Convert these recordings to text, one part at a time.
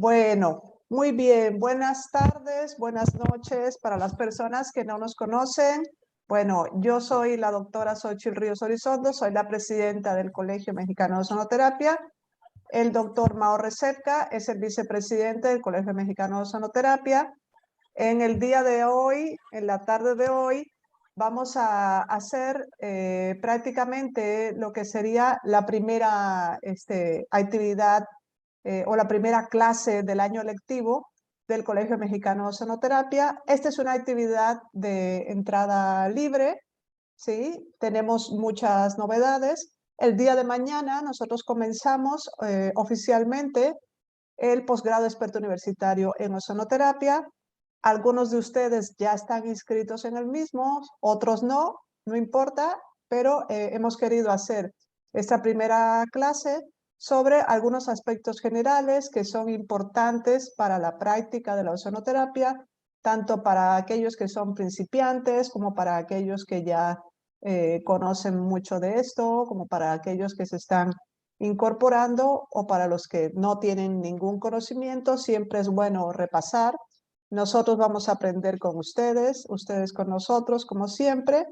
Bueno, muy bien. Buenas tardes, buenas noches para las personas que no nos conocen. Bueno, yo soy la doctora Xochitl Ríos Horizondo, soy la presidenta del Colegio Mexicano de Ozonoterapia. El doctor Mao Recepca es el vicepresidente del Colegio Mexicano de Ozonoterapia. En el día de hoy, en la tarde de hoy, vamos a hacer prácticamente lo que sería la primera actividad o la primera clase del año lectivo del Colegio Mexicano de Ozonoterapia. Esta es una actividad de entrada libre, ¿sí? Tenemos muchas novedades. El día de mañana nosotros comenzamos oficialmente el posgrado experto universitario en ozonoterapia. Algunos de ustedes ya están inscritos en el mismo, otros no, no importa, pero hemos querido hacer esta primera clase sobre algunos aspectos generales que son importantes para la práctica de la ozonoterapia, tanto para aquellos que son principiantes como para aquellos que ya conocen mucho de esto, como para aquellos que se están incorporando o para los que no tienen ningún conocimiento. Siempre es bueno repasar. Nosotros vamos a aprender con ustedes, ustedes con nosotros, como siempre.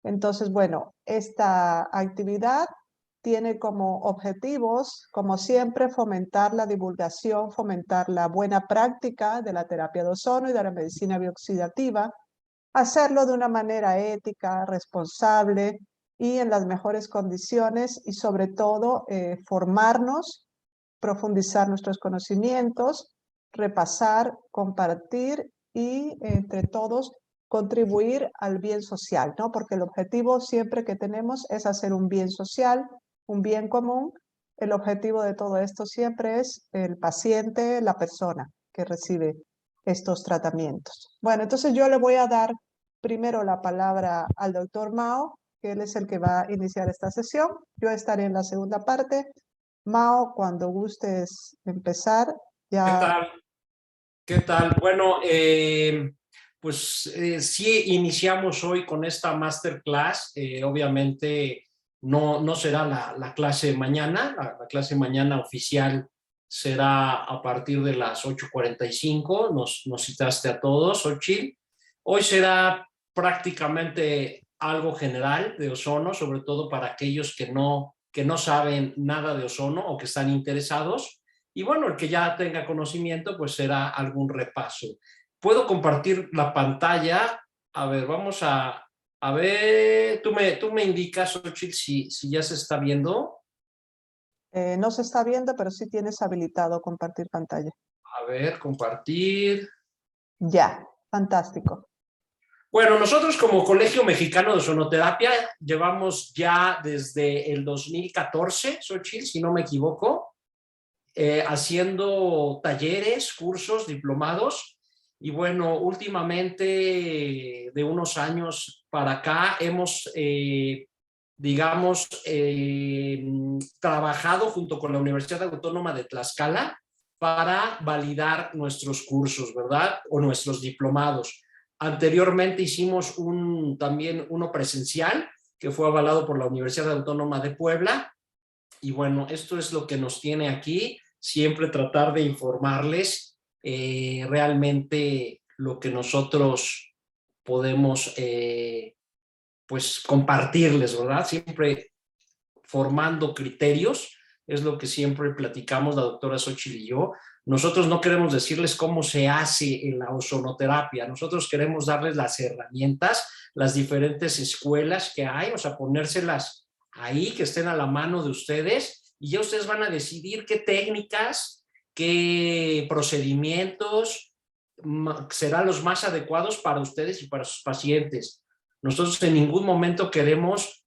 Entonces, bueno, esta actividad tiene como objetivos, como siempre, fomentar la divulgación, fomentar la buena práctica de la terapia de ozono y de la medicina bioxidativa, hacerlo de una manera ética, responsable y en las mejores condiciones y sobre todo formarnos, profundizar nuestros conocimientos, repasar, compartir y entre todos contribuir al bien social, ¿no? Porque el objetivo siempre que tenemos es hacer un bien social, un bien común. El objetivo de todo esto siempre es el paciente, la persona que recibe estos tratamientos. Bueno, entonces yo le voy a dar primero la palabra al doctor Mao, que él es el que va a iniciar esta sesión. Yo estaré en la segunda parte. Mao, cuando gustes empezar, ¿Qué ya. tal? ¿Qué tal? Bueno, sí iniciamos hoy con esta masterclass. Obviamente no será la clase mañana. La clase mañana oficial será a partir de las 8:45. Nos citaste a todos, Xochitl. Hoy será prácticamente algo general de ozono, sobre todo para aquellos que no saben nada de ozono o que están interesados. Y bueno, el que ya tenga conocimiento, pues será algún repaso. ¿Puedo compartir la pantalla? A ver, vamos a ver, tú me indicas, Xochitl, si ya se está viendo. No se está viendo, pero sí tienes habilitado compartir pantalla. A ver, compartir. Ya, fantástico. Bueno, nosotros como Colegio Mexicano de Ozonoterapia llevamos ya desde el 2014, Xochitl, si no me equivoco, haciendo talleres, cursos, diplomados. Y bueno, últimamente, de unos años para acá, hemos, digamos, trabajado junto con la Universidad Autónoma de Tlaxcala para validar nuestros cursos, ¿verdad? O nuestros diplomados. Anteriormente hicimos también uno presencial que fue avalado por la Universidad Autónoma de Puebla. Y bueno, esto es lo que nos tiene aquí, siempre tratar de informarles realmente lo que nosotros podemos pues compartirles, ¿verdad? Siempre formando criterios, es lo que siempre platicamos la doctora Xochitl y yo. Nosotros no queremos decirles cómo se hace en la ozonoterapia, nosotros queremos darles las herramientas, las diferentes escuelas que hay, o sea, ponérselas ahí, que estén a la mano de ustedes, y ya ustedes van a decidir qué técnicas, qué procedimientos serán los más adecuados para ustedes y para sus pacientes. Nosotros en ningún momento queremos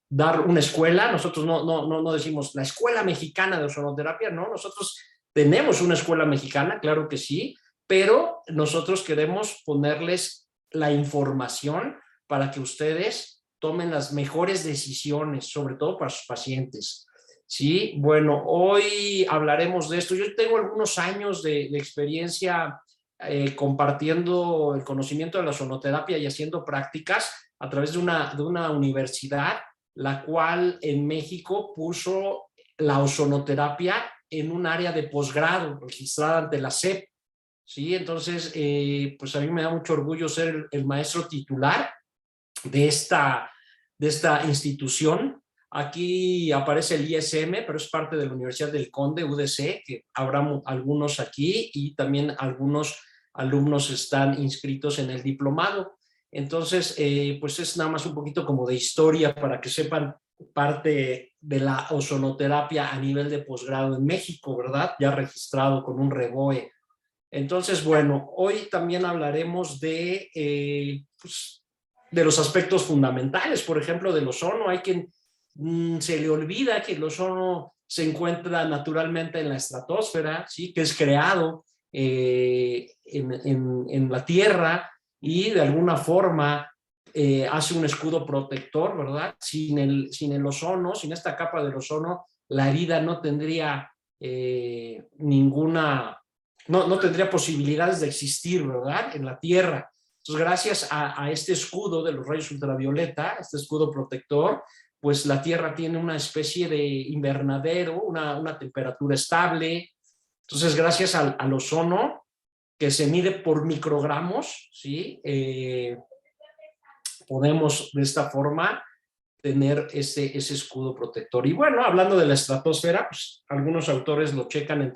dar una escuela. Nosotros no decimos la Escuela Mexicana de Ozonoterapia, no, nosotros tenemos una escuela mexicana, claro que sí, pero nosotros queremos ponerles la información para que ustedes tomen las mejores decisiones, sobre todo para sus pacientes. Sí, bueno, hoy hablaremos de esto. Yo tengo algunos años de experiencia compartiendo el conocimiento de la ozonoterapia y haciendo prácticas a través de una universidad, la cual en México puso la ozonoterapia en un área de posgrado registrada ante la SEP, ¿sí? Entonces, pues a mí me da mucho orgullo ser el maestro titular de esta institución. Aquí aparece el ISM, pero es parte de la Universidad del Conde, UDC, que habrá algunos aquí y también algunos alumnos están inscritos en el diplomado. Entonces, pues es nada más un poquito como de historia para que sepan parte de la ozonoterapia a nivel de posgrado en México, ¿verdad? Ya registrado con un REGOE. Entonces, bueno, hoy también hablaremos pues, de los aspectos fundamentales, por ejemplo, del ozono. Hay quien se le olvida que el ozono se encuentra naturalmente en la estratosfera, ¿sí? Que es creado en la Tierra y de alguna forma hace un escudo protector, ¿verdad? Sin el ozono, sin esta capa del ozono, la vida no tendría no tendría posibilidades de existir, ¿verdad? En la Tierra. Entonces, gracias a este escudo de los rayos ultravioleta, este escudo protector, pues la Tierra tiene una especie de invernadero, una temperatura estable. Entonces, gracias al ozono, que se mide por microgramos, ¿sí? Podemos de esta forma tener ese escudo protector. Y bueno, hablando de la estratosfera, pues algunos autores lo checan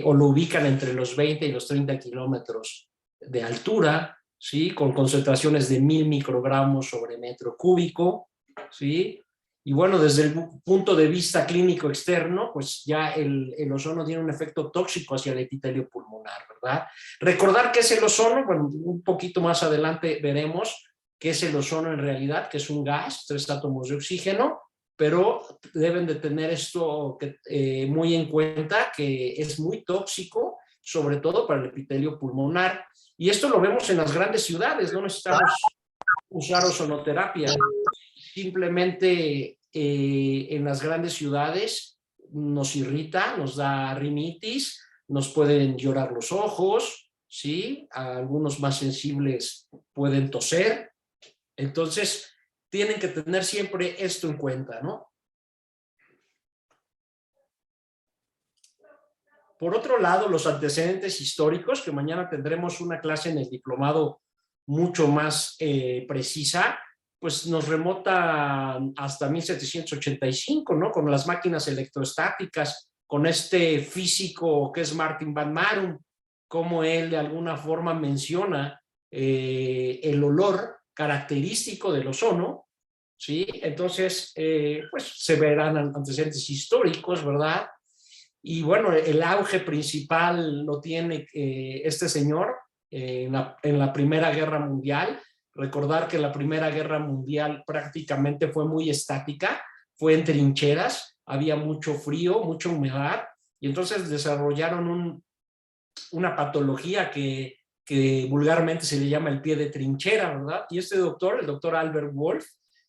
o lo ubican entre los 20 y los 30 kilómetros de altura, ¿sí? Con concentraciones de 1000 microgramos sobre metro cúbico, ¿sí? Y bueno, desde el punto de vista clínico externo, pues ya el ozono tiene un efecto tóxico hacia el epitelio pulmonar, ¿verdad? Recordar qué es el ozono, bueno, un poquito más adelante veremos qué es el ozono en realidad, que es un gas, 3 átomos de oxígeno, pero deben de tener esto muy en cuenta, que es muy tóxico, sobre todo para el epitelio pulmonar. Y esto lo vemos en las grandes ciudades, no necesitamos usar ozonoterapia. Simplemente en las grandes ciudades nos irrita, nos da rinitis, nos pueden llorar los ojos, ¿sí? Algunos más sensibles pueden toser. Entonces, tienen que tener siempre esto en cuenta, ¿no? Por otro lado, los antecedentes históricos, que mañana tendremos una clase en el diplomado mucho más precisa, pues nos remota hasta 1785, ¿no? Con las máquinas electrostáticas, con este físico que es Martin van Marum, como él de alguna forma menciona el olor característico del ozono, ¿sí? Entonces, pues se verán antecedentes históricos, ¿verdad? Y bueno, el auge principal lo tiene este señor en la Primera Guerra Mundial. Recordar que la Primera Guerra Mundial prácticamente fue muy estática, fue en trincheras, había mucho frío, mucha humedad, y entonces desarrollaron una patología que vulgarmente se le llama el pie de trinchera, ¿verdad? Y este doctor, el doctor Albert Wolff,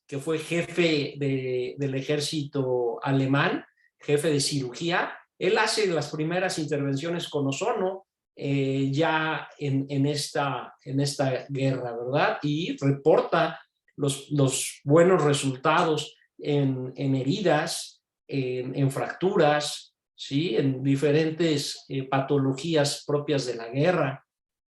que fue jefe del ejército alemán, jefe de cirugía, él hace las primeras intervenciones con ozono ya en esta guerra, ¿verdad? Y reporta los buenos resultados en heridas, en fracturas, ¿sí? En diferentes patologías propias de la guerra.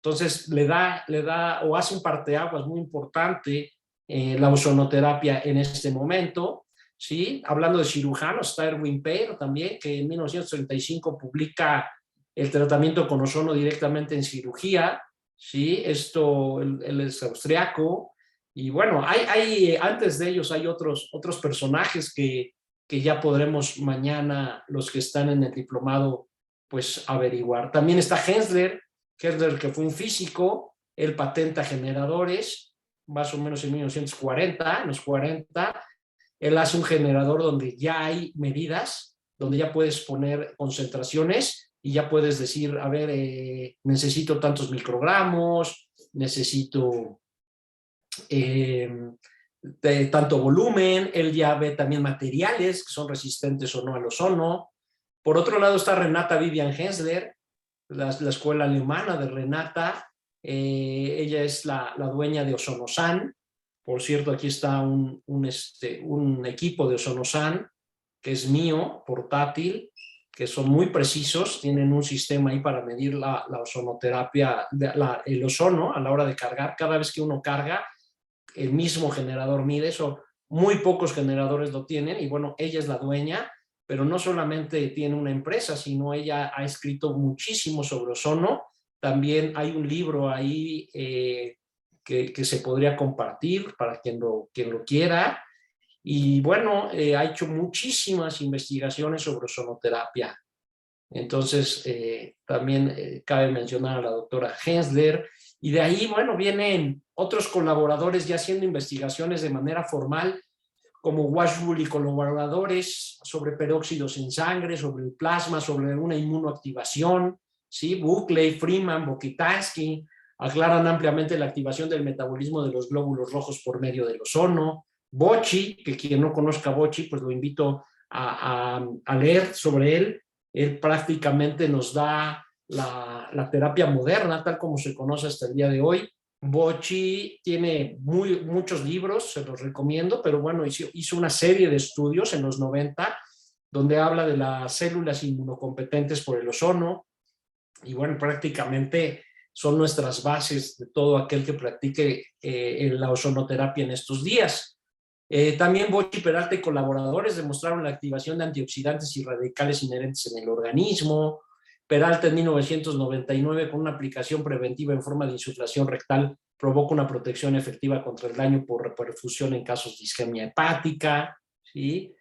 Entonces le da o hace un parteaguas muy importante la ozonoterapia en este momento, ¿sí? Hablando de cirujanos, está Erwin Peir también, que en 1935 publica el tratamiento con ozono directamente en cirugía, ¿sí? Él es austriaco, y bueno, antes de ellos hay otros personajes que ya podremos mañana, los que están en el diplomado, pues averiguar. También está Hensler, que fue un físico, él patenta generadores, más o menos en 1940, en los 40, él hace un generador donde ya hay medidas, donde ya puedes poner concentraciones y ya puedes decir, a ver, necesito tantos microgramos, necesito de tanto volumen. Él ya ve también materiales que son resistentes o no al ozono. Por otro lado está Renata Vivian Hensler, la escuela alemana de Renata. Ella es la dueña de Ozonosan. Por cierto, aquí está un equipo de Ozonosan que es mío, portátil, que son muy precisos, tienen un sistema ahí para medir la ozonoterapia, el ozono a la hora de cargar. Cada vez que uno carga, el mismo generador mide eso. Muy pocos generadores lo tienen y bueno, ella es la dueña, pero no solamente tiene una empresa, sino ella ha escrito muchísimo sobre ozono. También hay un libro ahí que se podría compartir para quien lo quiera. Y bueno, ha hecho muchísimas investigaciones sobre ozonoterapia. Entonces, también cabe mencionar a la doctora Hensler. Y de ahí, bueno, vienen otros colaboradores ya haciendo investigaciones de manera formal, como Washbull y colaboradores sobre peróxidos en sangre, sobre el plasma, sobre una inmunoactivación, ¿sí? Buckley, Freeman, Bokitansky aclaran ampliamente la activación del metabolismo de los glóbulos rojos por medio del ozono. Bocci, que quien no conozca a Bocci, pues lo invito a leer sobre él. Él prácticamente nos da la terapia moderna, tal como se conoce hasta el día de hoy. Bocci tiene muchos libros, se los recomiendo, pero bueno, hizo una serie de estudios en los 90 donde habla de las células inmunocompetentes por el ozono, y bueno, prácticamente son nuestras bases de todo aquel que practique la ozonoterapia en estos días. También Bocci, Peralta y colaboradores demostraron la activación de antioxidantes y radicales inherentes en el organismo. Peralta en 1999, con una aplicación preventiva en forma de insuflación rectal, provoca una protección efectiva contra el daño por reperfusión en casos de isquemia hepática, ¿sí?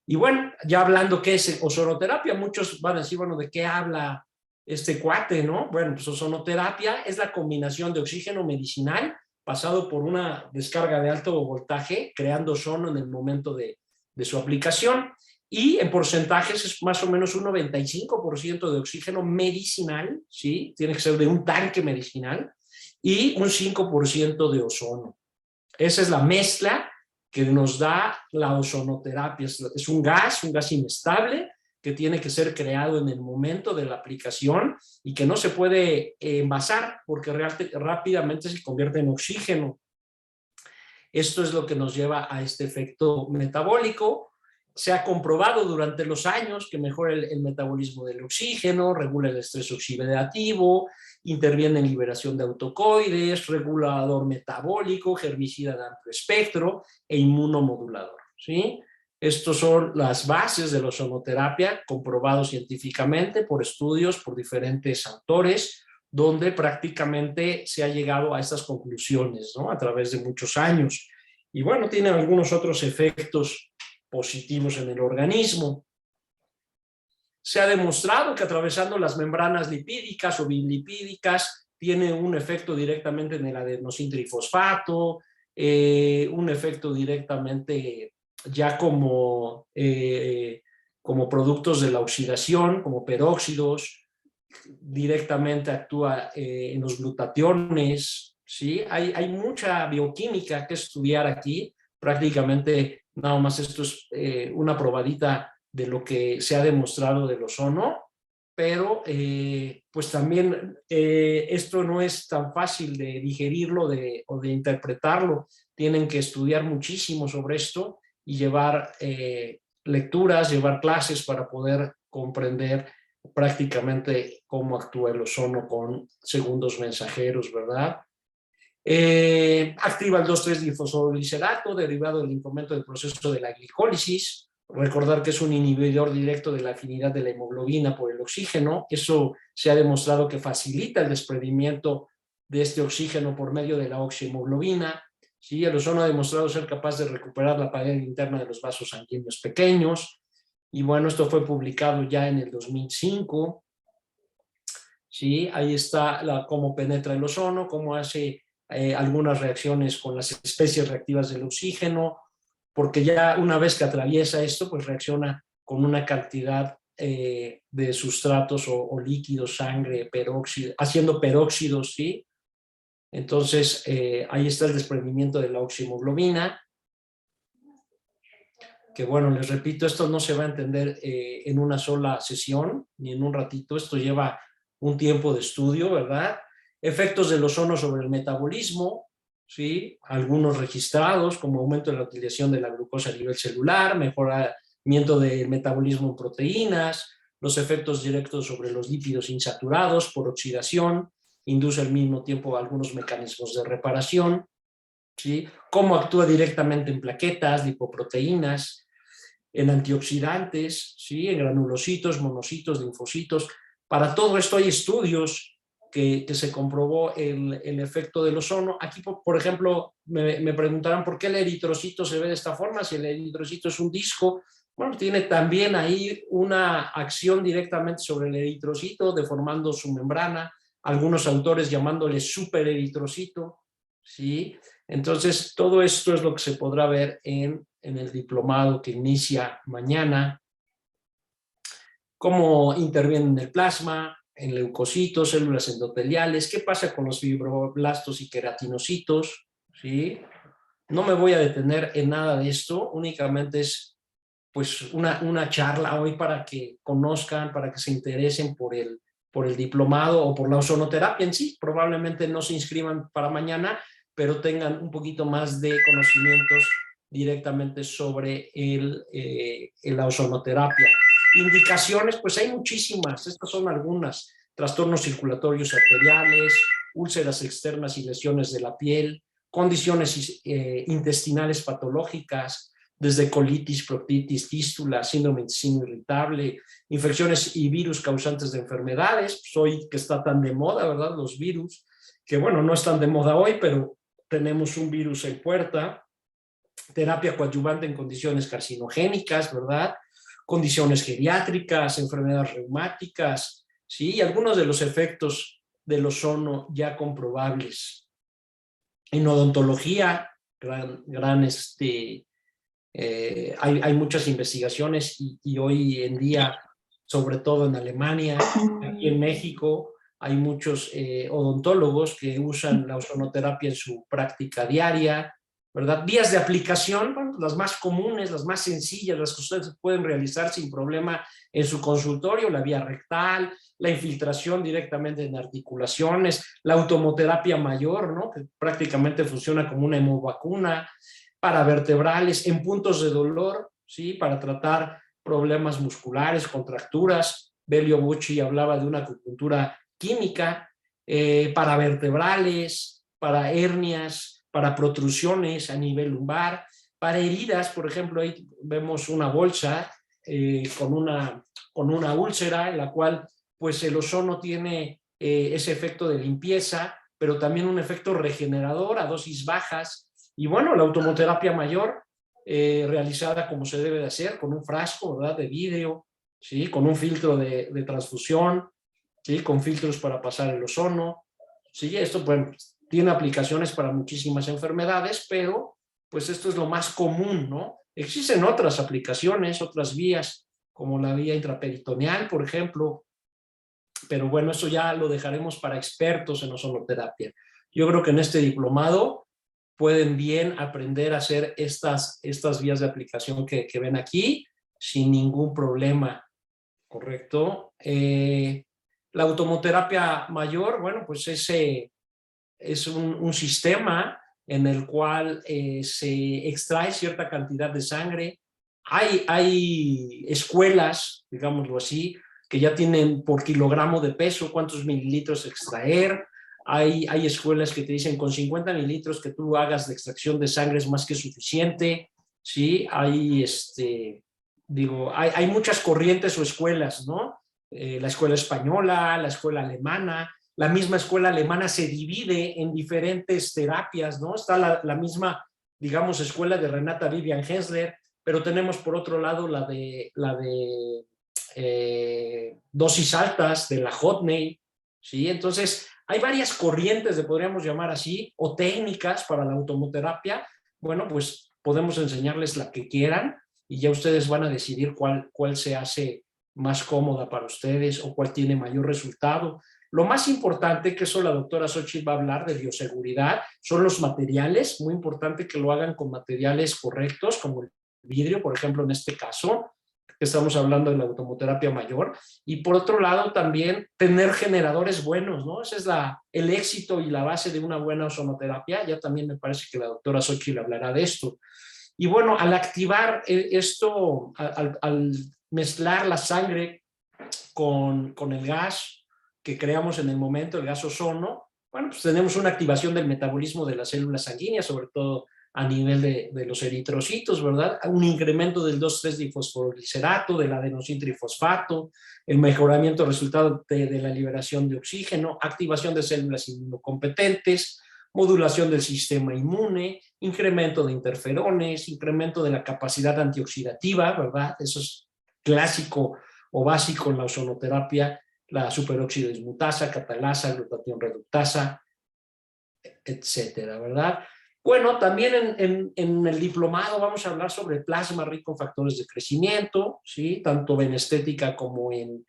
Y bueno, ya hablando qué es ozonoterapia, muchos van a decir, bueno, ¿de qué habla este cuate, no? Bueno, pues ozonoterapia es la combinación de oxígeno medicinal pasado por una descarga de alto voltaje, creando ozono en el momento de su aplicación. Y en porcentajes es más o menos un 95% de oxígeno medicinal, ¿sí? Tiene que ser de un tanque medicinal, y un 5% de ozono. Esa es la mezcla que nos da la ozonoterapia. Es un gas inestable que tiene que ser creado en el momento de la aplicación y que no se puede envasar porque rápidamente se convierte en oxígeno. Esto es lo que nos lleva a este efecto metabólico. Se ha comprobado durante los años que mejora el metabolismo del oxígeno, regula el estrés oxidativo, interviene en liberación de autocoides, regulador metabólico, herbicida de amplio espectro e inmunomodulador, ¿sí? Estas son las bases de la ozonoterapia, comprobado científicamente por estudios, por diferentes autores, donde prácticamente se ha llegado a estas conclusiones, ¿no? A través de muchos años. Y bueno, tiene algunos otros efectos positivos en el organismo. Se ha demostrado que atravesando las membranas lipídicas o bilipídicas tiene un efecto directamente en el adenosín trifosfato, un efecto directamente ya como productos de la oxidación, como peróxidos, directamente actúa en los glutationes, ¿sí? Hay mucha bioquímica que estudiar aquí, prácticamente nada más esto es una probadita de lo que se ha demostrado del ozono, pero pues también esto no es tan fácil de digerirlo o de interpretarlo. Tienen que estudiar muchísimo sobre esto y llevar lecturas, llevar clases para poder comprender prácticamente cómo actúa el ozono con segundos mensajeros, ¿verdad? Activa el 2,3-glifosfoglicerato, derivado del incremento del proceso de la glicólisis. Recordar que es un inhibidor directo de la afinidad de la hemoglobina por el oxígeno. Eso se ha demostrado que facilita el desprendimiento de este oxígeno por medio de la oxihemoglobina. ¿Sí? El ozono ha demostrado ser capaz de recuperar la pared interna de los vasos sanguíneos pequeños. Y bueno, esto fue publicado ya en el 2005. ¿Sí? Ahí está cómo penetra el ozono, cómo hace algunas reacciones con las especies reactivas del oxígeno, porque ya una vez que atraviesa esto, pues reacciona con una cantidad de sustratos o líquidos, sangre, peróxido, haciendo peróxidos, ¿sí? Entonces, ahí está el desprendimiento de la oxihemoglobina, que bueno, les repito, esto no se va a entender en una sola sesión, ni en un ratito, esto lleva un tiempo de estudio, ¿verdad? Efectos del ozono sobre el metabolismo, ¿sí? Algunos registrados, como aumento de la utilización de la glucosa a nivel celular, mejoramiento del metabolismo en proteínas, los efectos directos sobre los lípidos insaturados por oxidación, induce al mismo tiempo algunos mecanismos de reparación, ¿sí? Cómo actúa directamente en plaquetas, lipoproteínas, en antioxidantes, ¿sí? En granulocitos, monocitos, linfocitos. Para todo esto hay estudios que se comprobó el efecto del ozono. Aquí, por ejemplo, me preguntarán por qué el eritrocito se ve de esta forma, si el eritrocito es un disco. Bueno, tiene también ahí una acción directamente sobre el eritrocito, deformando su membrana, algunos autores llamándole supereritrocito, ¿sí? Entonces, todo esto es lo que se podrá ver en el diplomado que inicia mañana. Cómo intervienen en el plasma, en leucocitos, células endoteliales, qué pasa con los fibroblastos y queratinocitos, ¿sí? No me voy a detener en nada de esto, únicamente es pues una charla hoy para que conozcan, para que se interesen por el diplomado o por la ozonoterapia en sí. Probablemente no se inscriban para mañana, pero tengan un poquito más de conocimientos directamente sobre la ozonoterapia. Indicaciones, pues hay muchísimas, estas son algunas: trastornos circulatorios arteriales, úlceras externas y lesiones de la piel, condiciones intestinales patológicas, desde colitis, proctitis, fístula, síndrome de intestino irritable, infecciones y virus causantes de enfermedades, pues hoy que está tan de moda, ¿verdad? Los virus, que bueno, no están de moda hoy, pero tenemos un virus en puerta, terapia coadyuvante en condiciones carcinogénicas, ¿verdad? Condiciones geriátricas, enfermedades reumáticas, ¿sí? Y algunos de los efectos del ozono ya comprobables. En odontología, hay muchas investigaciones y hoy en día, sobre todo en Alemania, aquí en México, hay muchos odontólogos que usan la ozonoterapia en su práctica diaria, ¿verdad? Vías de aplicación, bueno, las más comunes, las más sencillas, las que ustedes pueden realizar sin problema en su consultorio: la vía rectal, la infiltración directamente en articulaciones, la automoterapia mayor, ¿no? Que prácticamente funciona como una hemovacuna, para vertebrales, en puntos de dolor, ¿sí? Para tratar problemas musculares, contracturas. Belio Bucci hablaba de una acupuntura química, para vertebrales, para hernias, para protrusiones a nivel lumbar, para heridas. Por ejemplo, ahí vemos una bolsa con una úlcera en la cual pues el ozono tiene ese efecto de limpieza, pero también un efecto regenerador a dosis bajas. Y bueno, la automoterapia mayor, realizada como se debe de hacer, con un frasco, ¿verdad?, de vidrio, ¿sí? Con un filtro de transfusión, ¿sí? Con filtros para pasar el ozono, ¿sí? Esto pues tiene aplicaciones para muchísimas enfermedades, pero pues esto es lo más común, ¿no? Existen otras aplicaciones, otras vías, como la vía intraperitoneal, por ejemplo, pero bueno, eso ya lo dejaremos para expertos en ozonoterapia. Yo creo que en este diplomado pueden bien aprender a hacer estas vías de aplicación que ven aquí sin ningún problema, ¿correcto? La automoterapia mayor, bueno, pues ese es un sistema en el cual se extrae cierta cantidad de sangre. Hay escuelas, digámoslo así, que ya tienen por kilogramo de peso cuántos mililitros extraer. Hay escuelas que te dicen con 50 mililitros que tú hagas de extracción de sangre es más que suficiente, ¿sí? Hay muchas corrientes o escuelas, ¿no? La escuela española, la escuela alemana. La misma escuela alemana se divide en diferentes terapias, ¿no? Está la misma, digamos, escuela de Renata Vivian Hensler, pero tenemos por otro lado la de dosis altas, de la Hodney, ¿sí? Entonces, hay varias corrientes, podríamos llamar así, o técnicas para la automoterapia. Bueno, pues podemos enseñarles la que quieran y ya ustedes van a decidir cuál se hace más cómoda para ustedes o cuál tiene mayor resultado. Lo más importante, que eso la doctora Xochitl va a hablar de bioseguridad, son los materiales. Muy importante que lo hagan con materiales correctos, como el vidrio, por ejemplo, en este caso, que estamos hablando de la automoterapia mayor. Y por otro lado, también tener generadores buenos, ¿no? Ese es el éxito y la base de una buena ozonoterapia. Ya también me parece que la doctora Xochitl hablará de esto. Y bueno, al activar esto, al mezclar la sangre con el gas que creamos en el momento, el gas ozono, bueno, pues tenemos una activación del metabolismo de las células sanguíneas, sobre todo a nivel de los eritrocitos, ¿verdad? Un incremento del 2,3-difosfoglicerato, del adenosintrifosfato, el mejoramiento resultado de la liberación de oxígeno, activación de células inmunocompetentes, modulación del sistema inmune, incremento de interferones, incremento de la capacidad antioxidativa, ¿verdad? Eso es clásico o básico en la ozonoterapia, la superóxido dismutasa, catalasa, glutatión reductasa, etcétera, ¿verdad? Bueno, también en el diplomado vamos a hablar sobre plasma rico en factores de crecimiento, ¿sí? Tanto en estética como en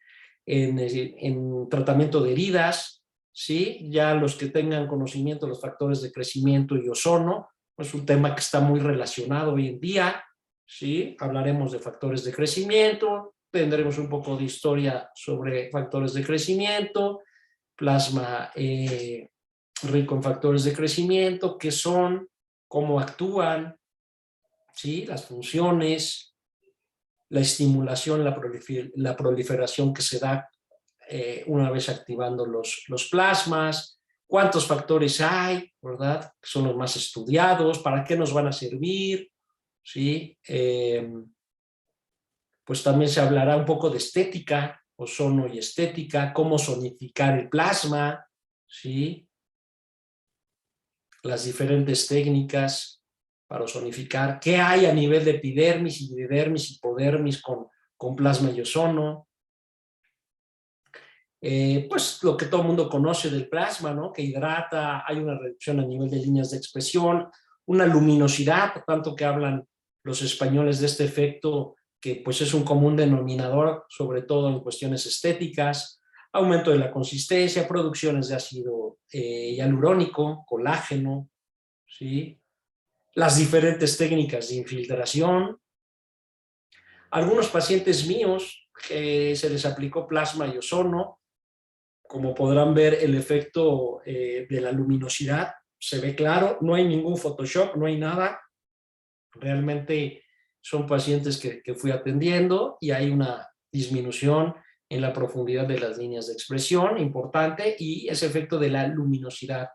tratamiento de heridas, ¿sí? Ya los que tengan conocimiento de los factores de crecimiento y ozono, es un tema que está muy relacionado hoy en día, ¿sí? Hablaremos de factores de crecimiento, tendremos un poco de historia sobre factores de crecimiento, plasma rico en factores de crecimiento, qué son, cómo actúan, ¿sí? Las funciones, la estimulación, la proliferación que se da una vez activando los plasmas, cuántos factores hay, ¿verdad? Que son los más estudiados, para qué nos van a servir, ¿sí? Pues también se hablará un poco de estética, ozono y estética, cómo sonificar el plasma, ¿sí? Las diferentes técnicas para ozonificar, qué hay a nivel de epidermis, hipodermis, hipodermis con plasma y ozono. Pues lo que todo el mundo conoce del plasma, ¿no? Que hidrata, hay una reducción a nivel de líneas de expresión, una luminosidad, tanto que hablan los españoles de este efecto, que pues es un común denominador, sobre todo en cuestiones estéticas, aumento de la consistencia, producciones de ácido hialurónico, colágeno, ¿sí? Las diferentes técnicas de infiltración. Algunos pacientes míos se les aplicó plasma y ozono. Como podrán ver, el efecto de la luminosidad se ve claro, no hay ningún Photoshop, no hay nada. Realmente son pacientes que fui atendiendo y hay una disminución en la profundidad de las líneas de expresión importante y ese efecto de la luminosidad,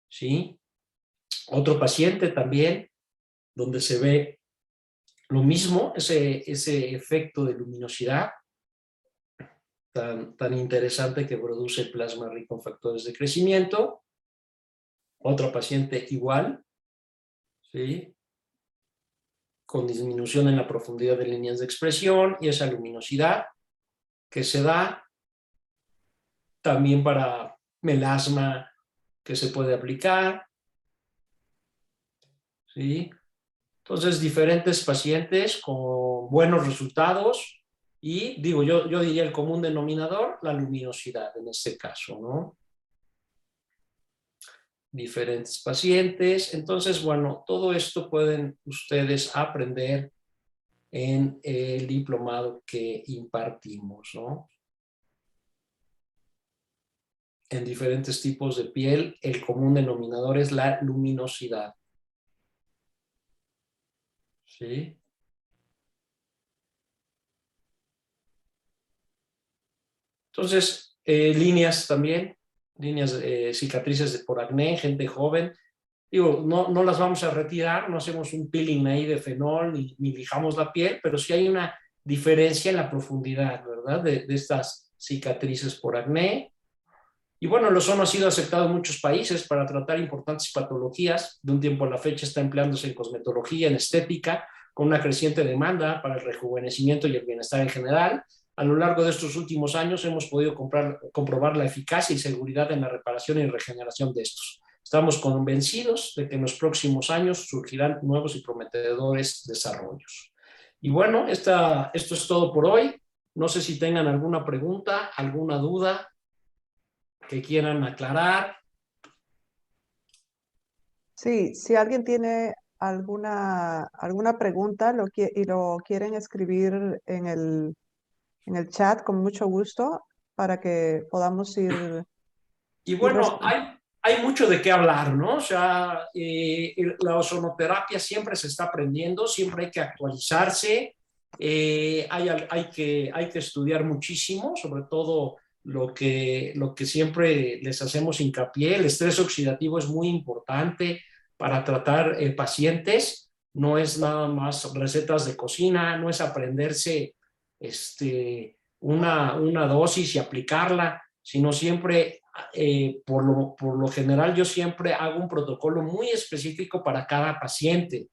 ¿sí? Otro paciente también donde se ve lo mismo, ese efecto de luminosidad tan interesante que produce el plasma rico en factores de crecimiento. Otro paciente igual, ¿sí? Con disminución en la profundidad de líneas de expresión y esa luminosidad que se da también para melasma que se puede aplicar, ¿sí? Entonces, diferentes pacientes con buenos resultados y, digo, yo diría el común denominador, la luminosidad en este caso, ¿no? Diferentes pacientes. Entonces, bueno, todo esto pueden ustedes aprender en el diplomado que impartimos, ¿no? En diferentes tipos de piel, el común denominador es la luminosidad, ¿sí? Entonces, líneas también, líneas, cicatrices por acné, gente joven. Digo, no las vamos a retirar, no hacemos un peeling ahí de fenol, ni lijamos la piel, pero sí hay una diferencia en la profundidad, ¿verdad? De estas cicatrices por acné. Y bueno, el ozono ha sido aceptado en muchos países para tratar importantes patologías. De un tiempo a la fecha está empleándose en cosmetología, en estética, con una creciente demanda para el rejuvenecimiento y el bienestar en general. A lo largo de estos últimos años hemos podido comprobar la eficacia y seguridad en la reparación y regeneración de estos. Estamos convencidos de que en los próximos años surgirán nuevos y prometedores desarrollos. Y bueno, esto es todo por hoy. No sé si tengan alguna pregunta, alguna duda que quieran aclarar. Sí, si alguien tiene alguna pregunta y lo quieren escribir en el chat con mucho gusto para que podamos Y ir bueno, hay mucho de qué hablar, ¿no? O sea, la ozonoterapia siempre se está aprendiendo, siempre hay que actualizarse. Hay que estudiar muchísimo, sobre todo lo que siempre les hacemos hincapié. El estrés oxidativo es muy importante para tratar pacientes. No es nada más recetas de cocina, no es aprenderse una dosis y aplicarla, sino siempre, por lo general, yo siempre hago un protocolo muy específico para cada paciente.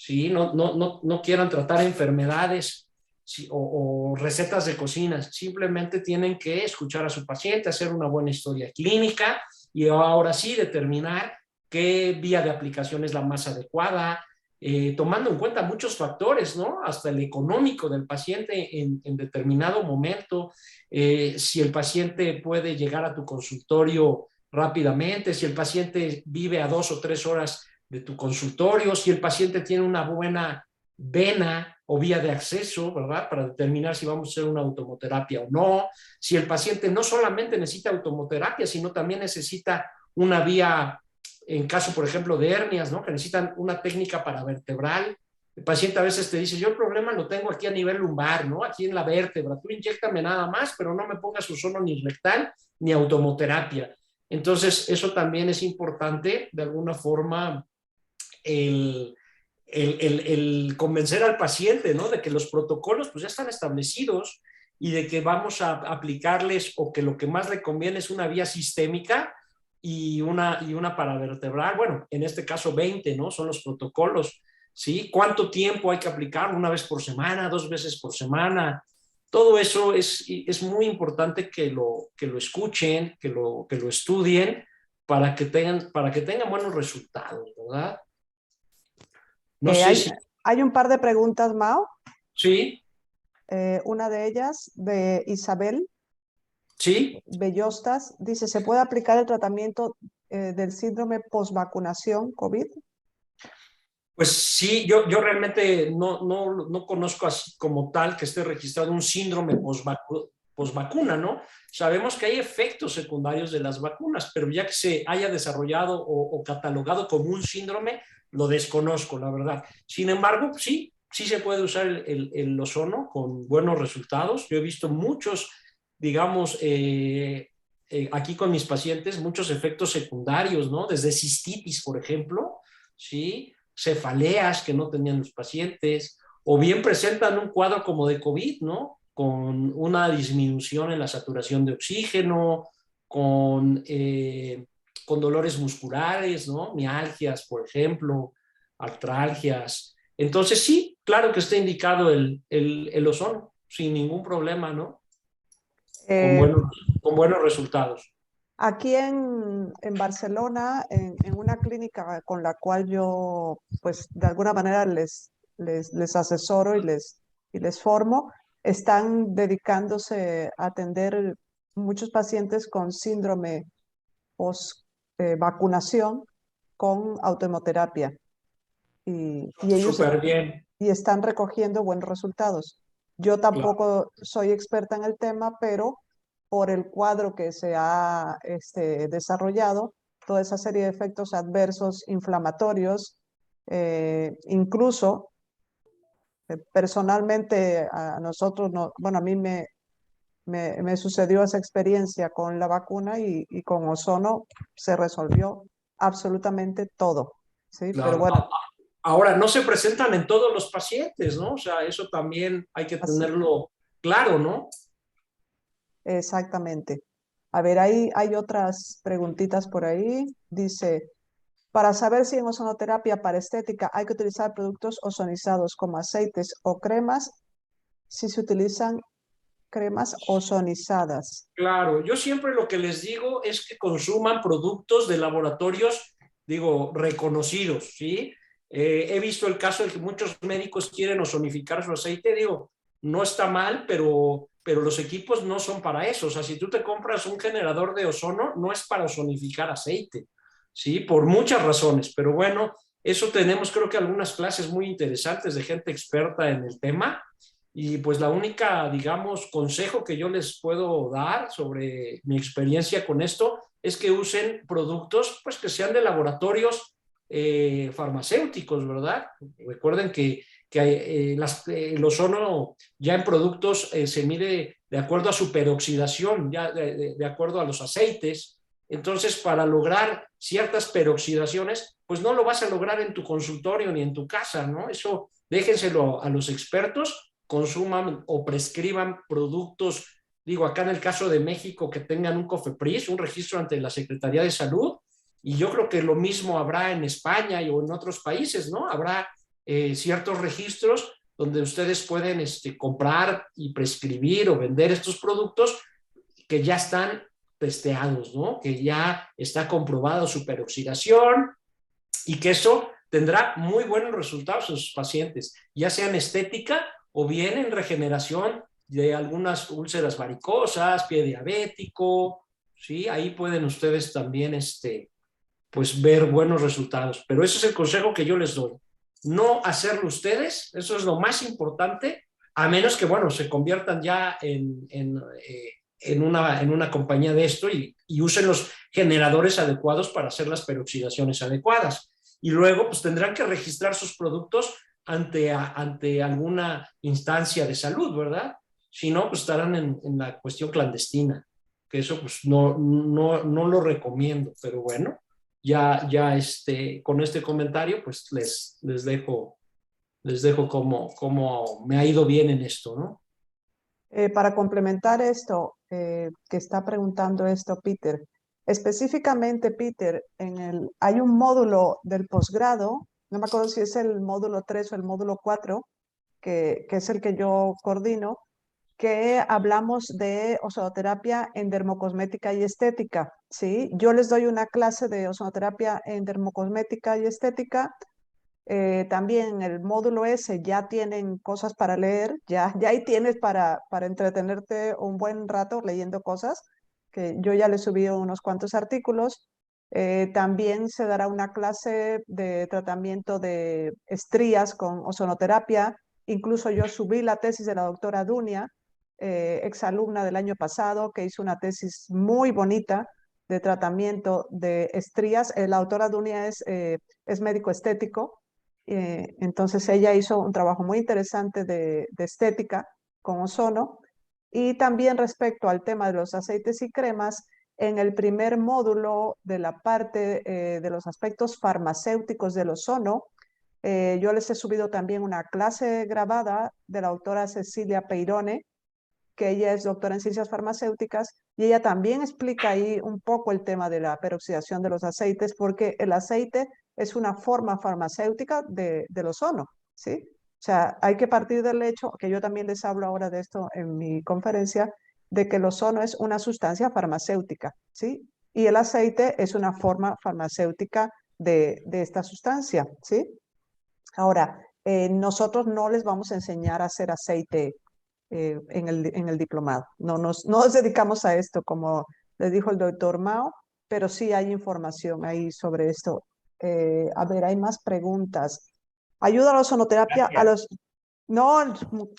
¿Sí? No quieran tratar enfermedades, ¿sí? O recetas de cocina, simplemente tienen que escuchar a su paciente, hacer una buena historia clínica y ahora sí determinar qué vía de aplicación es la más adecuada, tomando en cuenta muchos factores, ¿no? Hasta el económico del paciente en determinado momento, si el paciente puede llegar a tu consultorio rápidamente, si el paciente vive a 2 o 3 horas de tu consultorio, si el paciente tiene una buena vena o vía de acceso, ¿verdad? Para determinar si vamos a hacer una automoterapia o no, si el paciente no solamente necesita automoterapia, sino también necesita una vía, en caso, por ejemplo, de hernias, ¿no? Que necesitan una técnica paravertebral. El paciente a veces te dice, yo el problema lo tengo aquí a nivel lumbar, ¿no? Aquí en la vértebra, tú inyéctame nada más, pero no me pongas ozono ni rectal ni automoterapia. Entonces, eso también es importante, de alguna forma, el, el convencer al paciente, ¿no? De que los protocolos pues ya están establecidos y de que vamos a aplicarles o que lo que más le conviene es una vía sistémica y una paravertebral. Bueno, en este caso 20, ¿no? Son los protocolos, ¿sí? ¿Cuánto tiempo hay que aplicar? ¿Una vez por semana? ¿2 veces por semana? Todo eso es muy importante que lo escuchen, que lo estudien para que tengan buenos resultados, ¿verdad? No Eh, sé hay, si hay un par de preguntas, Mao. sí, Una de ellas de Isabel sí. Bellostas. Dice, ¿se puede aplicar el tratamiento del síndrome postvacunación COVID? Pues sí, yo realmente no conozco así como tal que esté registrado un síndrome posvacuna, ¿no? Sabemos que hay efectos secundarios de las vacunas, pero ya que se haya desarrollado o catalogado como un síndrome, lo desconozco, la verdad. Sin embargo, sí se puede usar el ozono con buenos resultados. Yo he visto muchos, digamos, aquí con mis pacientes, muchos efectos secundarios, ¿no? Desde cistitis, por ejemplo, ¿sí? Cefaleas que no tenían los pacientes, o bien presentan un cuadro como de COVID, ¿no? Con una disminución en la saturación de oxígeno, con dolores musculares, ¿no? Mialgias, por ejemplo, artralgias. Entonces, sí, claro que está indicado el ozono, sin ningún problema, ¿no? Con Eh, buenos, con buenos resultados. Aquí en Barcelona, en una clínica con la cual yo, pues, de alguna manera les asesoro y les formo, están dedicándose a atender muchos pacientes con síndrome post vacunación con autohemoterapia y ellos Súper bien, y están recogiendo buenos resultados. Yo claro. tampoco soy experta en el tema, pero por el cuadro que se ha desarrollado, toda esa serie de efectos adversos inflamatorios, incluso personalmente a nosotros, no, bueno, a mí me sucedió esa experiencia con la vacuna y con ozono se resolvió absolutamente todo, ¿sí? Pero Claro. bueno, Ahora, no se presentan en todos los pacientes, ¿no? O sea, eso también hay que así, tenerlo claro, ¿no? exactamente. A ver, hay otras preguntitas por ahí. Dice, para saber si en ozonoterapia para estética hay que utilizar productos ozonizados como aceites o cremas, si se utilizan cremas ozonizadas. Claro, yo siempre lo que les digo es que consuman productos de laboratorios, digo, reconocidos, ¿sí? He visto el caso de que muchos médicos quieren ozonificar su aceite, digo, no está mal, pero los equipos no son para eso. O sea, si tú te compras un generador de ozono, no es para ozonificar aceite, ¿sí? Por muchas razones, pero bueno, eso tenemos creo que algunas clases muy interesantes de gente experta en el tema. Y pues la única, digamos, consejo que yo les puedo dar sobre mi experiencia con esto es que usen productos pues que sean de laboratorios farmacéuticos, ¿verdad? Recuerden que que el ozono ya en productos se mide de acuerdo a su peroxidación, ya de acuerdo a los aceites. Entonces, para lograr ciertas peroxidaciones, pues no lo vas a lograr en tu consultorio ni en tu casa, ¿no? Eso déjenselo a los expertos, consuman o prescriban productos, digo, acá en el caso de México, que tengan un COFEPRIS, un registro ante la Secretaría de Salud, y yo creo que lo mismo habrá en España o en otros países, ¿no? Habrá ciertos registros donde ustedes pueden comprar y prescribir o vender estos productos que ya están testeados, ¿no? Que ya está comprobado su peroxidación y que eso tendrá muy buenos resultados en sus pacientes, ya sea en estética o bien en regeneración de algunas úlceras varicosas, pie diabético, ¿sí? Ahí pueden ustedes también pues ver buenos resultados. Pero ese es el consejo que yo les doy. No hacerlo ustedes, eso es lo más importante, a menos que, bueno, se conviertan ya en una compañía de esto y usen los generadores adecuados para hacer las peroxidaciones adecuadas. Y luego, pues tendrán que registrar sus productos ante alguna instancia de salud, ¿verdad? Si no, pues estarán en la cuestión clandestina, que eso pues no lo recomiendo, pero bueno, ya con este comentario, pues les dejo cómo me ha ido bien en esto, ¿no? Para complementar esto que está preguntando esto Peter, específicamente Peter, hay un módulo del posgrado, no me acuerdo si es el módulo 3 o el módulo 4, que es el que yo coordino, que hablamos de ozonoterapia en dermocosmética y estética, ¿sí? Yo les doy una clase de ozonoterapia en dermocosmética y estética. También en el módulo S ya tienen cosas para leer, ya ahí tienes para entretenerte un buen rato leyendo cosas, que yo ya le subí unos cuantos artículos. También se dará una clase de tratamiento de estrías con ozonoterapia. Incluso yo subí la tesis de la doctora Dunia, exalumna del año pasado, que hizo una tesis muy bonita de tratamiento de estrías. La doctora Dunia es médico estético, entonces ella hizo un trabajo muy interesante de estética con ozono. Y también respecto al tema de los aceites y cremas, en el primer módulo de la parte de los aspectos farmacéuticos del ozono, yo les he subido también una clase grabada de la doctora Cecilia Peirone, que ella es doctora en ciencias farmacéuticas, y ella también explica ahí un poco el tema de la peroxidación de los aceites, porque el aceite es una forma farmacéutica del ozono, ¿sí? O sea, hay que partir del hecho, que yo también les hablo ahora de esto en mi conferencia, de que el ozono es una sustancia farmacéutica, ¿sí? Y el aceite es una forma farmacéutica de esta sustancia, ¿sí? Ahora, nosotros no les vamos a enseñar a hacer aceite en el diplomado. No nos dedicamos a esto, como le dijo el doctor Mao, pero sí hay información ahí sobre esto. A ver, hay más preguntas. ¿Ayuda a la ozonoterapia a Gracias. los... No,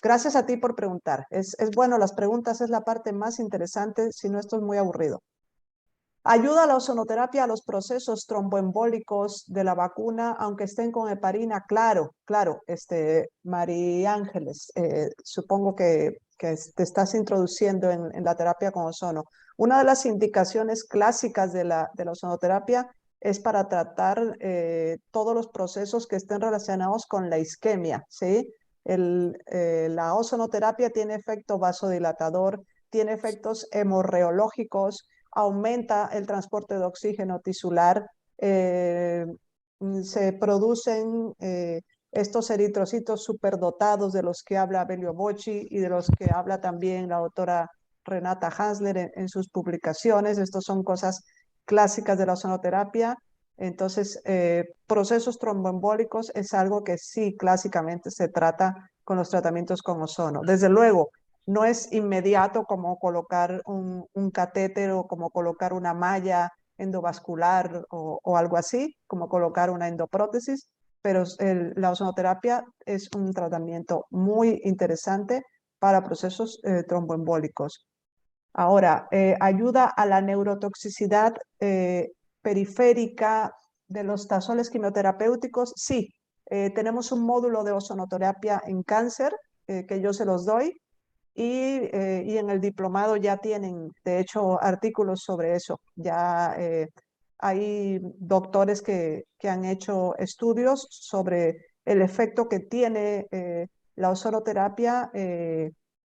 gracias a ti por preguntar. Es bueno, las preguntas es la parte más interesante, si no esto es muy aburrido. Ayuda a la ozonoterapia a los procesos tromboembólicos de la vacuna, aunque estén con heparina. Claro, claro, María Ángeles, supongo que te estás introduciendo en la terapia con ozono. Una de las indicaciones clásicas de la ozonoterapia es para tratar todos los procesos que estén relacionados con la isquemia, ¿sí? La ozonoterapia tiene efecto vasodilatador, tiene efectos hemorreológicos, aumenta el transporte de oxígeno tisular, se producen estos eritrocitos superdotados de los que habla Belio Bocci y de los que habla también la doctora Renata Hansler en sus publicaciones. Estos son cosas clásicas de la ozonoterapia. Entonces, procesos tromboembólicos es algo que sí clásicamente se trata con los tratamientos con ozono. Desde luego, no es inmediato como colocar un catéter o como colocar una malla endovascular o algo así, como colocar una endoprótesis, pero la ozonoterapia es un tratamiento muy interesante para procesos tromboembólicos. Ahora, ayuda a la neurotoxicidad periférica de los tazones quimioterapéuticos, sí. Tenemos un módulo de ozonoterapia en cáncer que yo se los doy y en el diplomado ya tienen, de hecho, artículos sobre eso. Ya hay doctores que han hecho estudios sobre el efecto que tiene la ozonoterapia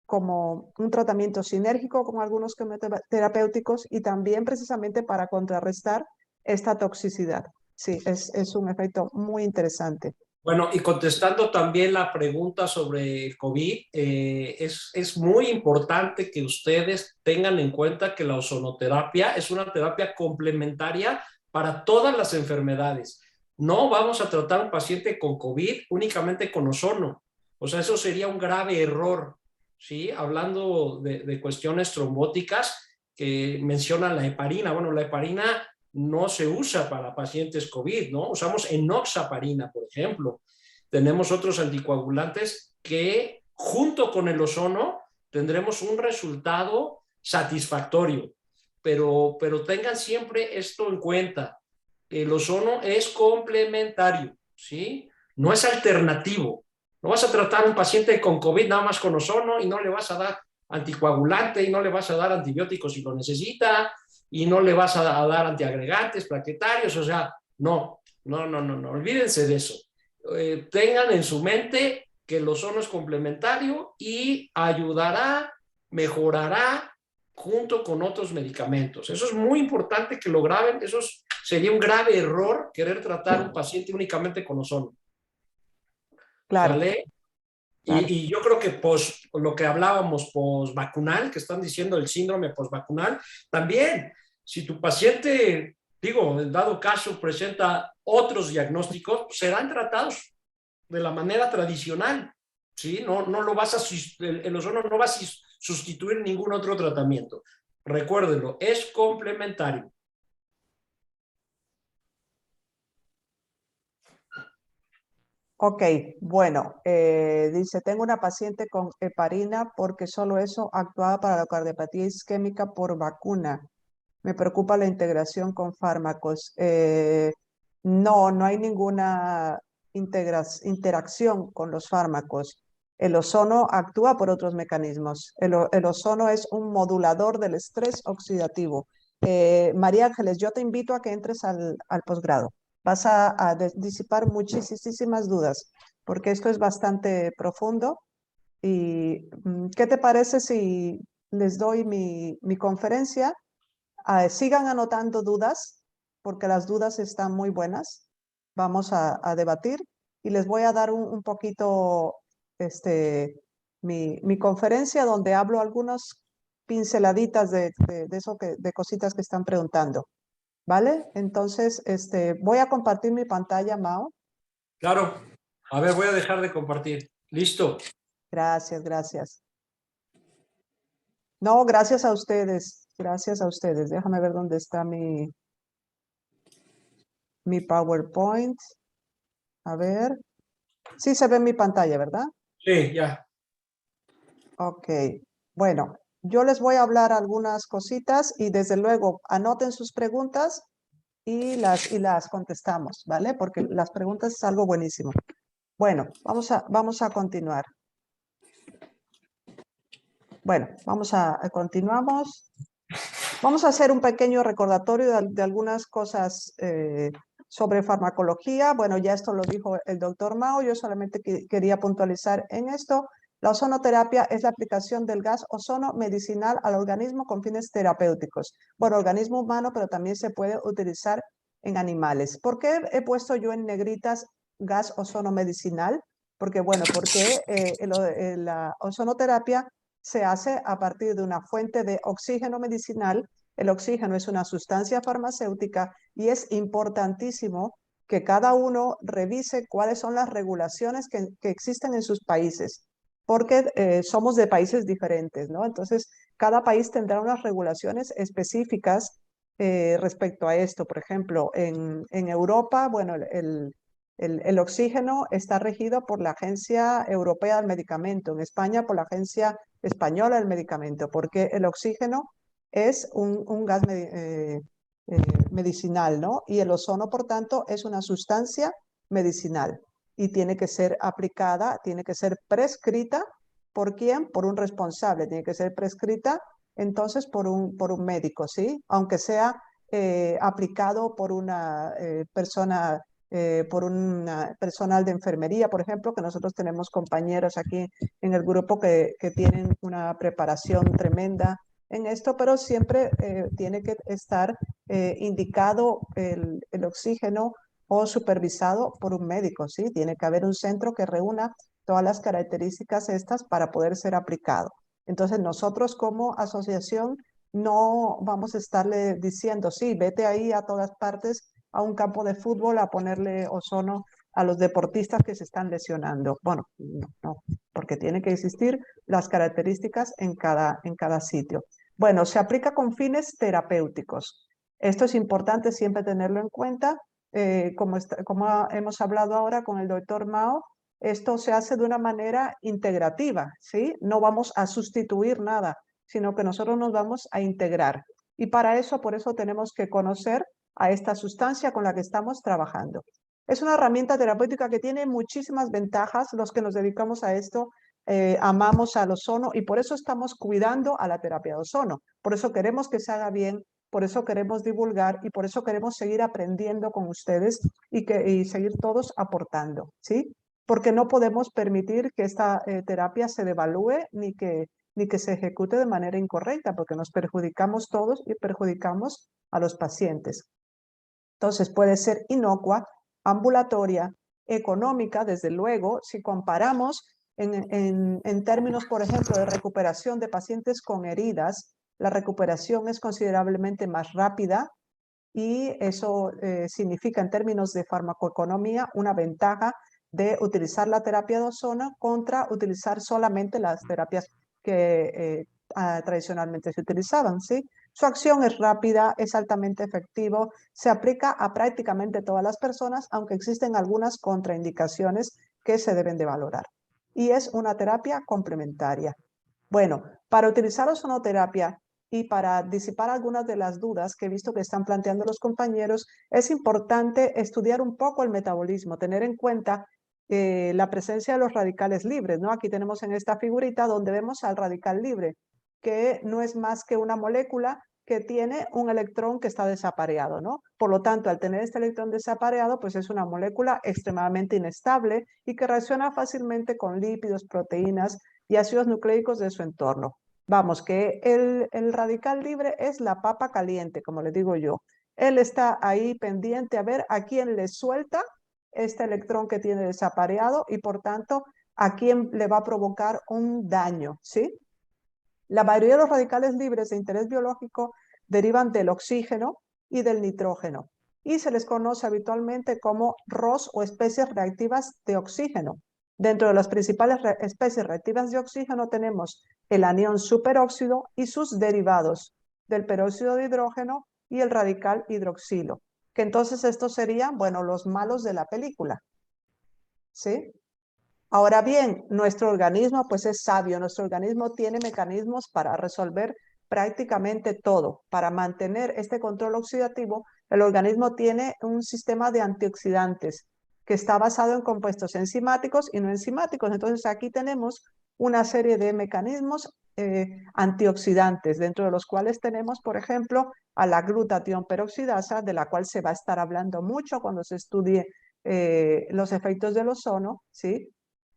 como un tratamiento sinérgico con algunos quimioterapéuticos y también precisamente para contrarrestar esta toxicidad. Sí, es un efecto muy interesante. Bueno, y contestando también la pregunta sobre el COVID, es muy importante que ustedes tengan en cuenta que la ozonoterapia es una terapia complementaria para todas las enfermedades. No vamos a tratar a un paciente con COVID únicamente con ozono. O sea, eso sería un grave error, ¿sí? Hablando de cuestiones trombóticas que mencionan la heparina. Bueno, la heparina no se usa para pacientes COVID, ¿no? Usamos enoxaparina, por ejemplo. Tenemos otros anticoagulantes que junto con el ozono tendremos un resultado satisfactorio, pero tengan siempre esto en cuenta. El ozono es complementario, ¿sí? No es alternativo. No vas a tratar a un paciente con COVID nada más con ozono y no le vas a dar anticoagulante y no le vas a dar antibióticos si lo necesita y no le vas a dar antiagregantes plaquetarios, o sea, no, olvídense de eso. Tengan en su mente que el ozono es complementario y ayudará, mejorará junto con otros medicamentos. Eso es muy importante que lo graben, sería un grave error querer tratar a un paciente únicamente con ozono. Claro, ¿Sale? claro. Y yo creo que lo que hablábamos posvacunal, que están diciendo el síndrome posvacunal, también, si tu paciente, digo, en dado caso presenta otros diagnósticos, serán tratados de la manera tradicional, ¿sí? No lo vas a, el ozono no va a sustituir ningún otro tratamiento. Recuérdenlo, es complementario. Ok, bueno, dice, tengo una paciente con heparina porque solo eso actuaba para la cardiopatía isquémica por vacuna. Me preocupa la integración con fármacos. No hay ninguna interacción con los fármacos. El ozono actúa por otros mecanismos. El ozono es un modulador del estrés oxidativo. María Ángeles, yo te invito a que entres al posgrado. Vas a disipar muchísimas dudas, porque esto es bastante profundo. ¿Y qué te parece si les doy mi conferencia? Sigan anotando dudas, porque las dudas están muy buenas. Vamos a debatir y les voy a dar un poquito mi conferencia donde hablo algunas pinceladitas de eso de cositas que están preguntando. ¿Vale? Entonces, voy a compartir mi pantalla, Mao. Claro. A ver, voy a dejar de compartir. Listo. Gracias, gracias. No, gracias a ustedes. Gracias a ustedes. Déjame ver dónde está mi PowerPoint. A ver. Sí se ve en mi pantalla, ¿verdad? Sí, ya. Ok. Bueno, yo les voy a hablar algunas cositas y desde luego anoten sus preguntas y las contestamos, ¿vale? Porque las preguntas es algo buenísimo. Bueno, vamos a continuar. Bueno, continuamos. Vamos a hacer un pequeño recordatorio de algunas cosas sobre farmacología. Bueno, ya esto lo dijo el doctor Mao, yo solamente quería puntualizar en esto. La ozonoterapia es la aplicación del gas ozono medicinal al organismo con fines terapéuticos. Bueno, organismo humano, pero también se puede utilizar en animales. ¿Por qué he puesto yo en negritas gas ozono medicinal? Porque, bueno, porque la ozonoterapia se hace a partir de una fuente de oxígeno medicinal. El oxígeno es una sustancia farmacéutica y es importantísimo que cada uno revise cuáles son las regulaciones que existen en sus países, porque somos de países diferentes, ¿no? Entonces, cada país tendrá unas regulaciones específicas respecto a esto. Por ejemplo, en Europa, bueno, el oxígeno está regido por la Agencia Europea del Medicamento, en España por la Agencia Española del Medicamento, porque el oxígeno es un gas medicinal, ¿no? Y el ozono, por tanto, es una sustancia medicinal. y tiene que ser aplicada, tiene que ser prescrita. ¿Por quién? Por un responsable. Tiene que ser prescrita entonces por un médico, ¿sí? Aunque sea aplicado por una persona, por un personal de enfermería, por ejemplo, que nosotros tenemos compañeros aquí en el grupo que tienen una preparación tremenda en esto, pero siempre tiene que estar indicado el oxígeno o supervisado por un médico, ¿sí? Tiene que haber un centro que reúna todas las características estas para poder ser aplicado. Entonces nosotros como asociación no vamos a estarle diciendo, sí, vete ahí a todas partes a un campo de fútbol a ponerle ozono a los deportistas que se están lesionando. Bueno, no, no, porque tiene que existir las características en cada sitio. Bueno, se aplica con fines terapéuticos. Esto es importante siempre tenerlo en cuenta. Como hemos hablado ahora con el doctor Mao, esto se hace de una manera integrativa, ¿sí? No vamos a sustituir nada, sino que nosotros nos vamos a integrar. Y para eso, por eso tenemos que conocer a esta sustancia con la que estamos trabajando. Es una herramienta terapéutica que tiene muchísimas ventajas. Los que nos dedicamos a esto amamos al ozono y por eso estamos cuidando a la terapia de ozono. Por eso queremos que se haga bien, por eso queremos divulgar y por eso queremos seguir aprendiendo con ustedes y seguir todos aportando, ¿sí? Porque no podemos permitir que esta terapia se devalúe ni que se ejecute de manera incorrecta, porque nos perjudicamos todos y perjudicamos a los pacientes. Entonces puede ser inocua, ambulatoria, económica, desde luego, si comparamos en términos, por ejemplo, de recuperación de pacientes con heridas, la recuperación es considerablemente más rápida y eso significa en términos de farmacoeconomía una ventaja de utilizar la terapia de ozono contra utilizar solamente las terapias que tradicionalmente se utilizaban, ¿sí? Su acción es rápida, es altamente efectivo, se aplica a prácticamente todas las personas, aunque existen algunas contraindicaciones que se deben de valorar. Y es una terapia complementaria. Bueno, para utilizar ozonoterapia y para disipar algunas de las dudas que he visto que están planteando los compañeros, es importante estudiar un poco el metabolismo, tener en cuenta la presencia de los radicales libres, ¿no? Aquí tenemos en esta figurita donde vemos al radical libre, que no es más que una molécula que tiene un electrón que está desapareado, ¿no? Por lo tanto, al tener este electrón desapareado, pues es una molécula extremadamente inestable y que reacciona fácilmente con lípidos, proteínas y ácidos nucleicos de su entorno. Vamos, que el radical libre es la papa caliente, como le digo yo. Él está ahí pendiente a ver a quién le suelta este electrón que tiene desapareado y por tanto a quién le va a provocar un daño, ¿sí? La mayoría de los radicales libres de interés biológico derivan del oxígeno y del nitrógeno y se les conoce habitualmente como ROS o especies reactivas de oxígeno. Dentro de las principales especies reactivas de oxígeno tenemos el anión superóxido y sus derivados del peróxido de hidrógeno y el radical hidroxilo, que entonces estos serían, bueno, los malos de la película, ¿sí? Ahora bien, nuestro organismo pues es sabio, nuestro organismo tiene mecanismos para resolver prácticamente todo. Para mantener este control oxidativo, el organismo tiene un sistema de antioxidantes que está basado en compuestos enzimáticos y no enzimáticos. Entonces aquí tenemos una serie de mecanismos antioxidantes, dentro de los cuales tenemos, por ejemplo, a la glutatión peroxidasa, de la cual se va a estar hablando mucho cuando se estudie los efectos del ozono, ¿sí?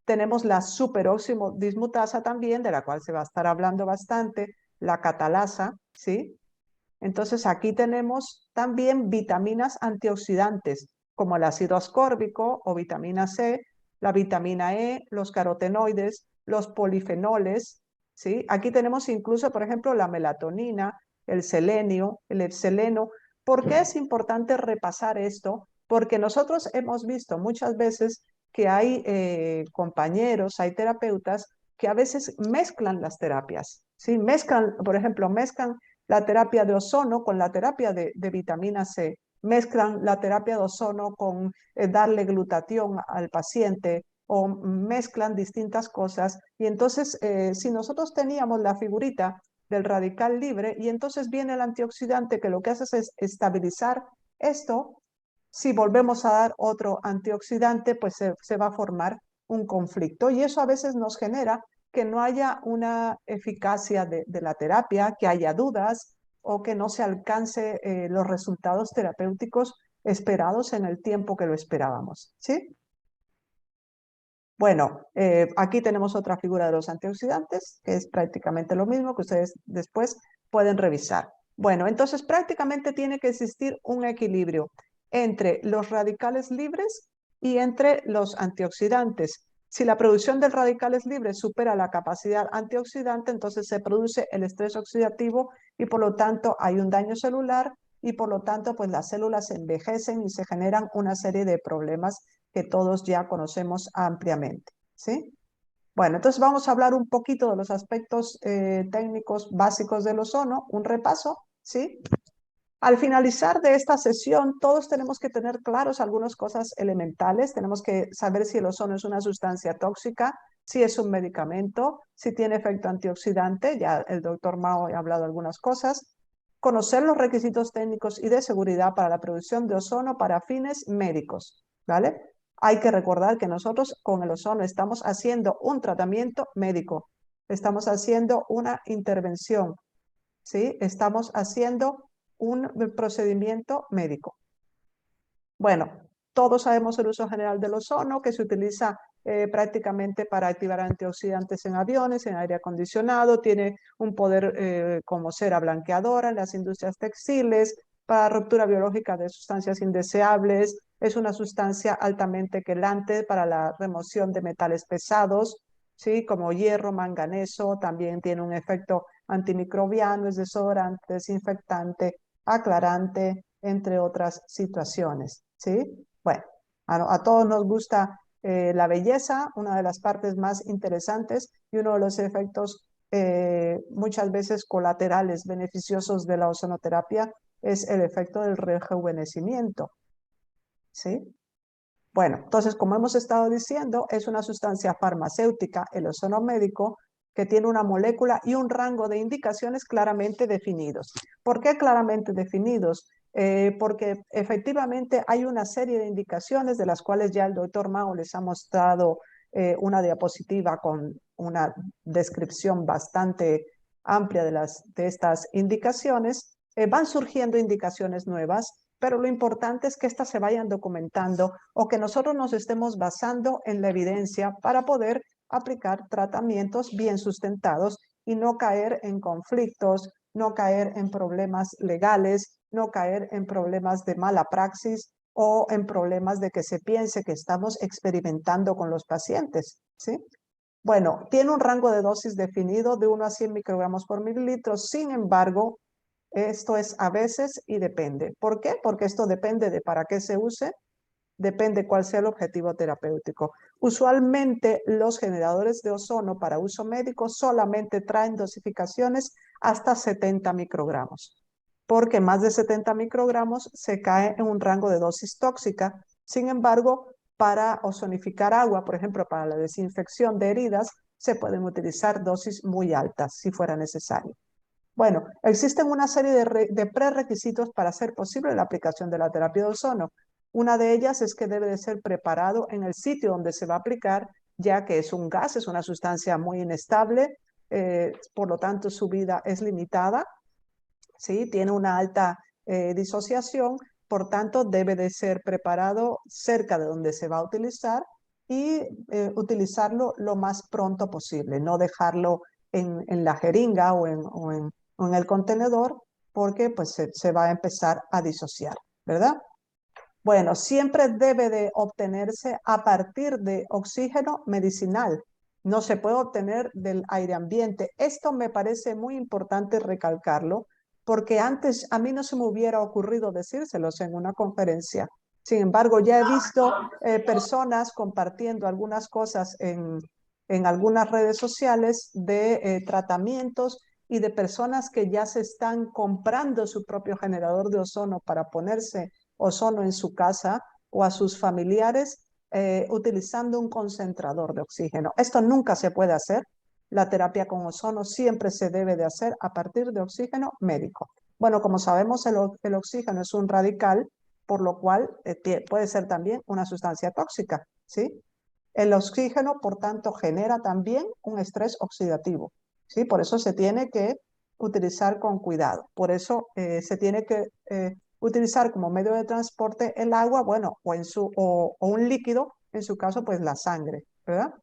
Tenemos la superoxidismutasa también, de la cual se va a estar hablando bastante, la catalasa, ¿sí? Entonces aquí tenemos también vitaminas antioxidantes, como el ácido ascórbico o vitamina C, la vitamina E, los carotenoides, los polifenoles, ¿sí? Aquí tenemos incluso, por ejemplo, la melatonina, el selenio, el seleno. ¿Por qué es importante repasar esto? Porque nosotros hemos visto muchas veces que hay compañeros, hay terapeutas que a veces mezclan las terapias, ¿sí? Mezclan, por ejemplo, mezclan la terapia de ozono con la terapia de vitamina C, mezclan la terapia de ozono con darle glutatión al paciente o mezclan distintas cosas. Y entonces, si nosotros teníamos la figurita del radical libre y entonces viene el antioxidante que lo que hace es estabilizar esto, Si volvemos a dar otro antioxidante, pues se va a formar un conflicto y eso a veces nos genera que no haya una eficacia de la terapia, que haya dudas o que no se alcance los resultados terapéuticos esperados en el tiempo que lo esperábamos, ¿sí? Bueno, aquí tenemos otra figura de los antioxidantes, que es prácticamente lo mismo que ustedes después pueden revisar. Bueno, entonces prácticamente tiene que existir un equilibrio entre los radicales libres y entre los antioxidantes. Si la producción de radicales libres supera la capacidad antioxidante, entonces se produce el estrés oxidativo y por lo tanto hay un daño celular y por lo tanto pues las células se envejecen y se generan una serie de problemas que todos ya conocemos ampliamente, ¿sí? Bueno, entonces vamos a hablar un poquito de los aspectos técnicos básicos del ozono, un repaso, ¿sí? Al finalizar de esta sesión, todos tenemos que tener claros algunas cosas elementales. Tenemos que saber si el ozono es una sustancia tóxica, si es un medicamento, si tiene efecto antioxidante. Ya el doctor Mao ha hablado de algunas cosas. Conocer los requisitos técnicos y de seguridad para la producción de ozono para fines médicos, ¿vale? Hay que recordar que nosotros con el ozono estamos haciendo un tratamiento médico, estamos haciendo una intervención, ¿sí? Estamos haciendo un procedimiento médico. Bueno, todos sabemos el uso general del ozono, que se utiliza prácticamente para activar antioxidantes en aviones, en aire acondicionado, tiene un poder como cera blanqueadora en las industrias textiles, para ruptura biológica de sustancias indeseables, es una sustancia altamente quelante para la remoción de metales pesados, ¿sí? Como hierro, manganeso, también tiene un efecto antimicrobiano, es desodorante, desinfectante, aclarante, entre otras situaciones, ¿sí? Bueno, a todos nos gusta la belleza, una de las partes más interesantes y uno de los efectos muchas veces colaterales beneficiosos de la ozonoterapia es el efecto del rejuvenecimiento, ¿sí? Bueno, entonces, como hemos estado diciendo, es una sustancia farmacéutica, el ozono médico, que tiene una molécula y un rango de indicaciones claramente definidos. ¿Por qué claramente definidos? Porque efectivamente hay una serie de indicaciones de las cuales ya el doctor Mao les ha mostrado una diapositiva con una descripción bastante amplia de estas indicaciones. Van surgiendo indicaciones nuevas, pero lo importante es que éstas se vayan documentando o que nosotros nos estemos basando en la evidencia para poder aplicar tratamientos bien sustentados y no caer en conflictos, no caer en problemas legales, no caer en problemas de mala praxis o en problemas de que se piense que estamos experimentando con los pacientes, ¿sí? Bueno, tiene un rango de dosis definido de 1 a 100 microgramos por mililitro, sin embargo, esto es a veces y depende. ¿Por qué? Porque esto depende de para qué se use, depende cuál sea el objetivo terapéutico. Usualmente los generadores de ozono para uso médico solamente traen dosificaciones hasta 70 microgramos, porque más de 70 microgramos se cae en un rango de dosis tóxica. Sin embargo, para ozonificar agua, por ejemplo, para la desinfección de heridas, se pueden utilizar dosis muy altas si fuera necesario. Bueno, existen una serie de prerequisitos para hacer posible la aplicación de la terapia de ozono. Una de ellas es que debe de ser preparado en el sitio donde se va a aplicar, ya que es un gas, es una sustancia muy inestable, por lo tanto su vida es limitada, ¿sí? Tiene una alta disociación, por tanto debe de ser preparado cerca de donde se va a utilizar y utilizarlo lo más pronto posible, no dejarlo en la jeringa o en el contenedor porque pues se va a empezar a disociar, ¿verdad? Bueno, siempre debe de obtenerse a partir de oxígeno medicinal. No se puede obtener del aire ambiente. Esto me parece muy importante recalcarlo porque antes a mí no se me hubiera ocurrido decírselos en una conferencia. Sin embargo, ya he visto personas compartiendo algunas cosas en algunas redes sociales de tratamientos y de personas que ya se están comprando su propio generador de ozono para ponerse ozono en su casa o a sus familiares utilizando un concentrador de oxígeno. Esto nunca se puede hacer. La terapia con ozono siempre se debe de hacer a partir de oxígeno médico. Bueno, como sabemos, el oxígeno es un radical por lo cual puede ser también una sustancia tóxica, ¿sí? El oxígeno, por tanto, genera también un estrés oxidativo, ¿sí? Por eso se tiene que utilizar con cuidado. Por eso se tiene que utilizar como medio de transporte el agua, bueno, o un líquido, en su caso, pues la sangre, ¿verdad?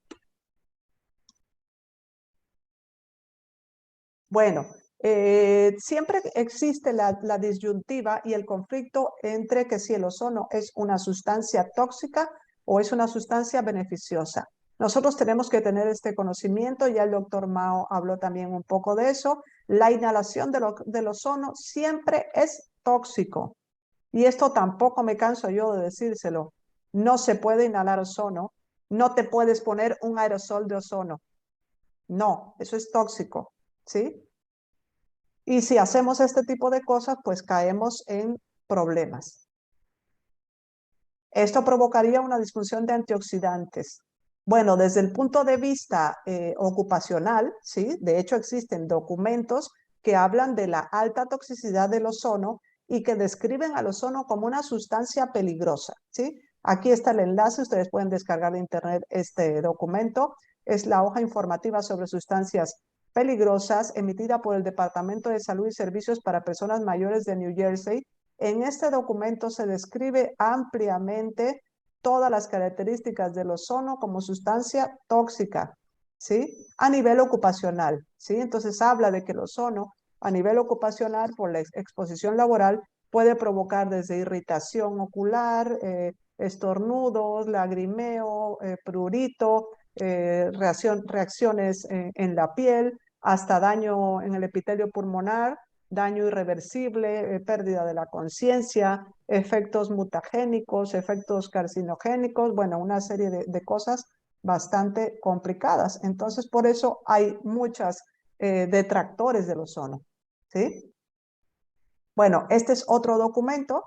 Bueno, siempre existe la disyuntiva y el conflicto entre que si el ozono es una sustancia tóxica o es una sustancia beneficiosa. Nosotros tenemos que tener este conocimiento, ya el doctor Mao habló también un poco de eso. La inhalación del ozono siempre es tóxico. Y esto tampoco me canso yo de decírselo. No se puede inhalar ozono, no te puedes poner un aerosol de ozono. No, eso es tóxico, ¿sí? Y si hacemos este tipo de cosas, pues caemos en problemas. Esto provocaría una disfunción de antioxidantes. Bueno, desde el punto de vista ocupacional, ¿sí? De hecho, existen documentos que hablan de la alta toxicidad del ozono y que describen al ozono como una sustancia peligrosa, ¿sí? Aquí está el enlace, ustedes pueden descargar de internet este documento. Es la hoja informativa sobre sustancias peligrosas emitida por el Departamento de Salud y Servicios para Personas Mayores de New Jersey. En este documento se describe ampliamente todas las características del ozono como sustancia tóxica, ¿sí? A nivel ocupacional, ¿sí? Entonces habla de que el ozono a nivel ocupacional por la exposición laboral puede provocar desde irritación ocular, estornudos, lagrimeo, prurito, reacciones en la piel, hasta daño en el epitelio pulmonar, daño irreversible, pérdida de la conciencia, efectos mutagénicos, efectos carcinogénicos, bueno, una serie de cosas bastante complicadas. Entonces, por eso hay muchas detractores del ozono, ¿sí? Bueno, este es otro documento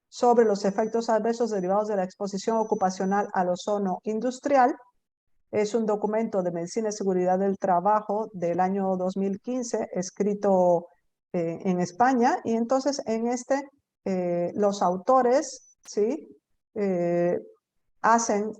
sobre los efectos adversos derivados de la exposición ocupacional al ozono industrial. Es un documento de Medicina y Seguridad del Trabajo del año 2015, escrito en España. Y entonces en los autores, ¿sí? Eh, hacen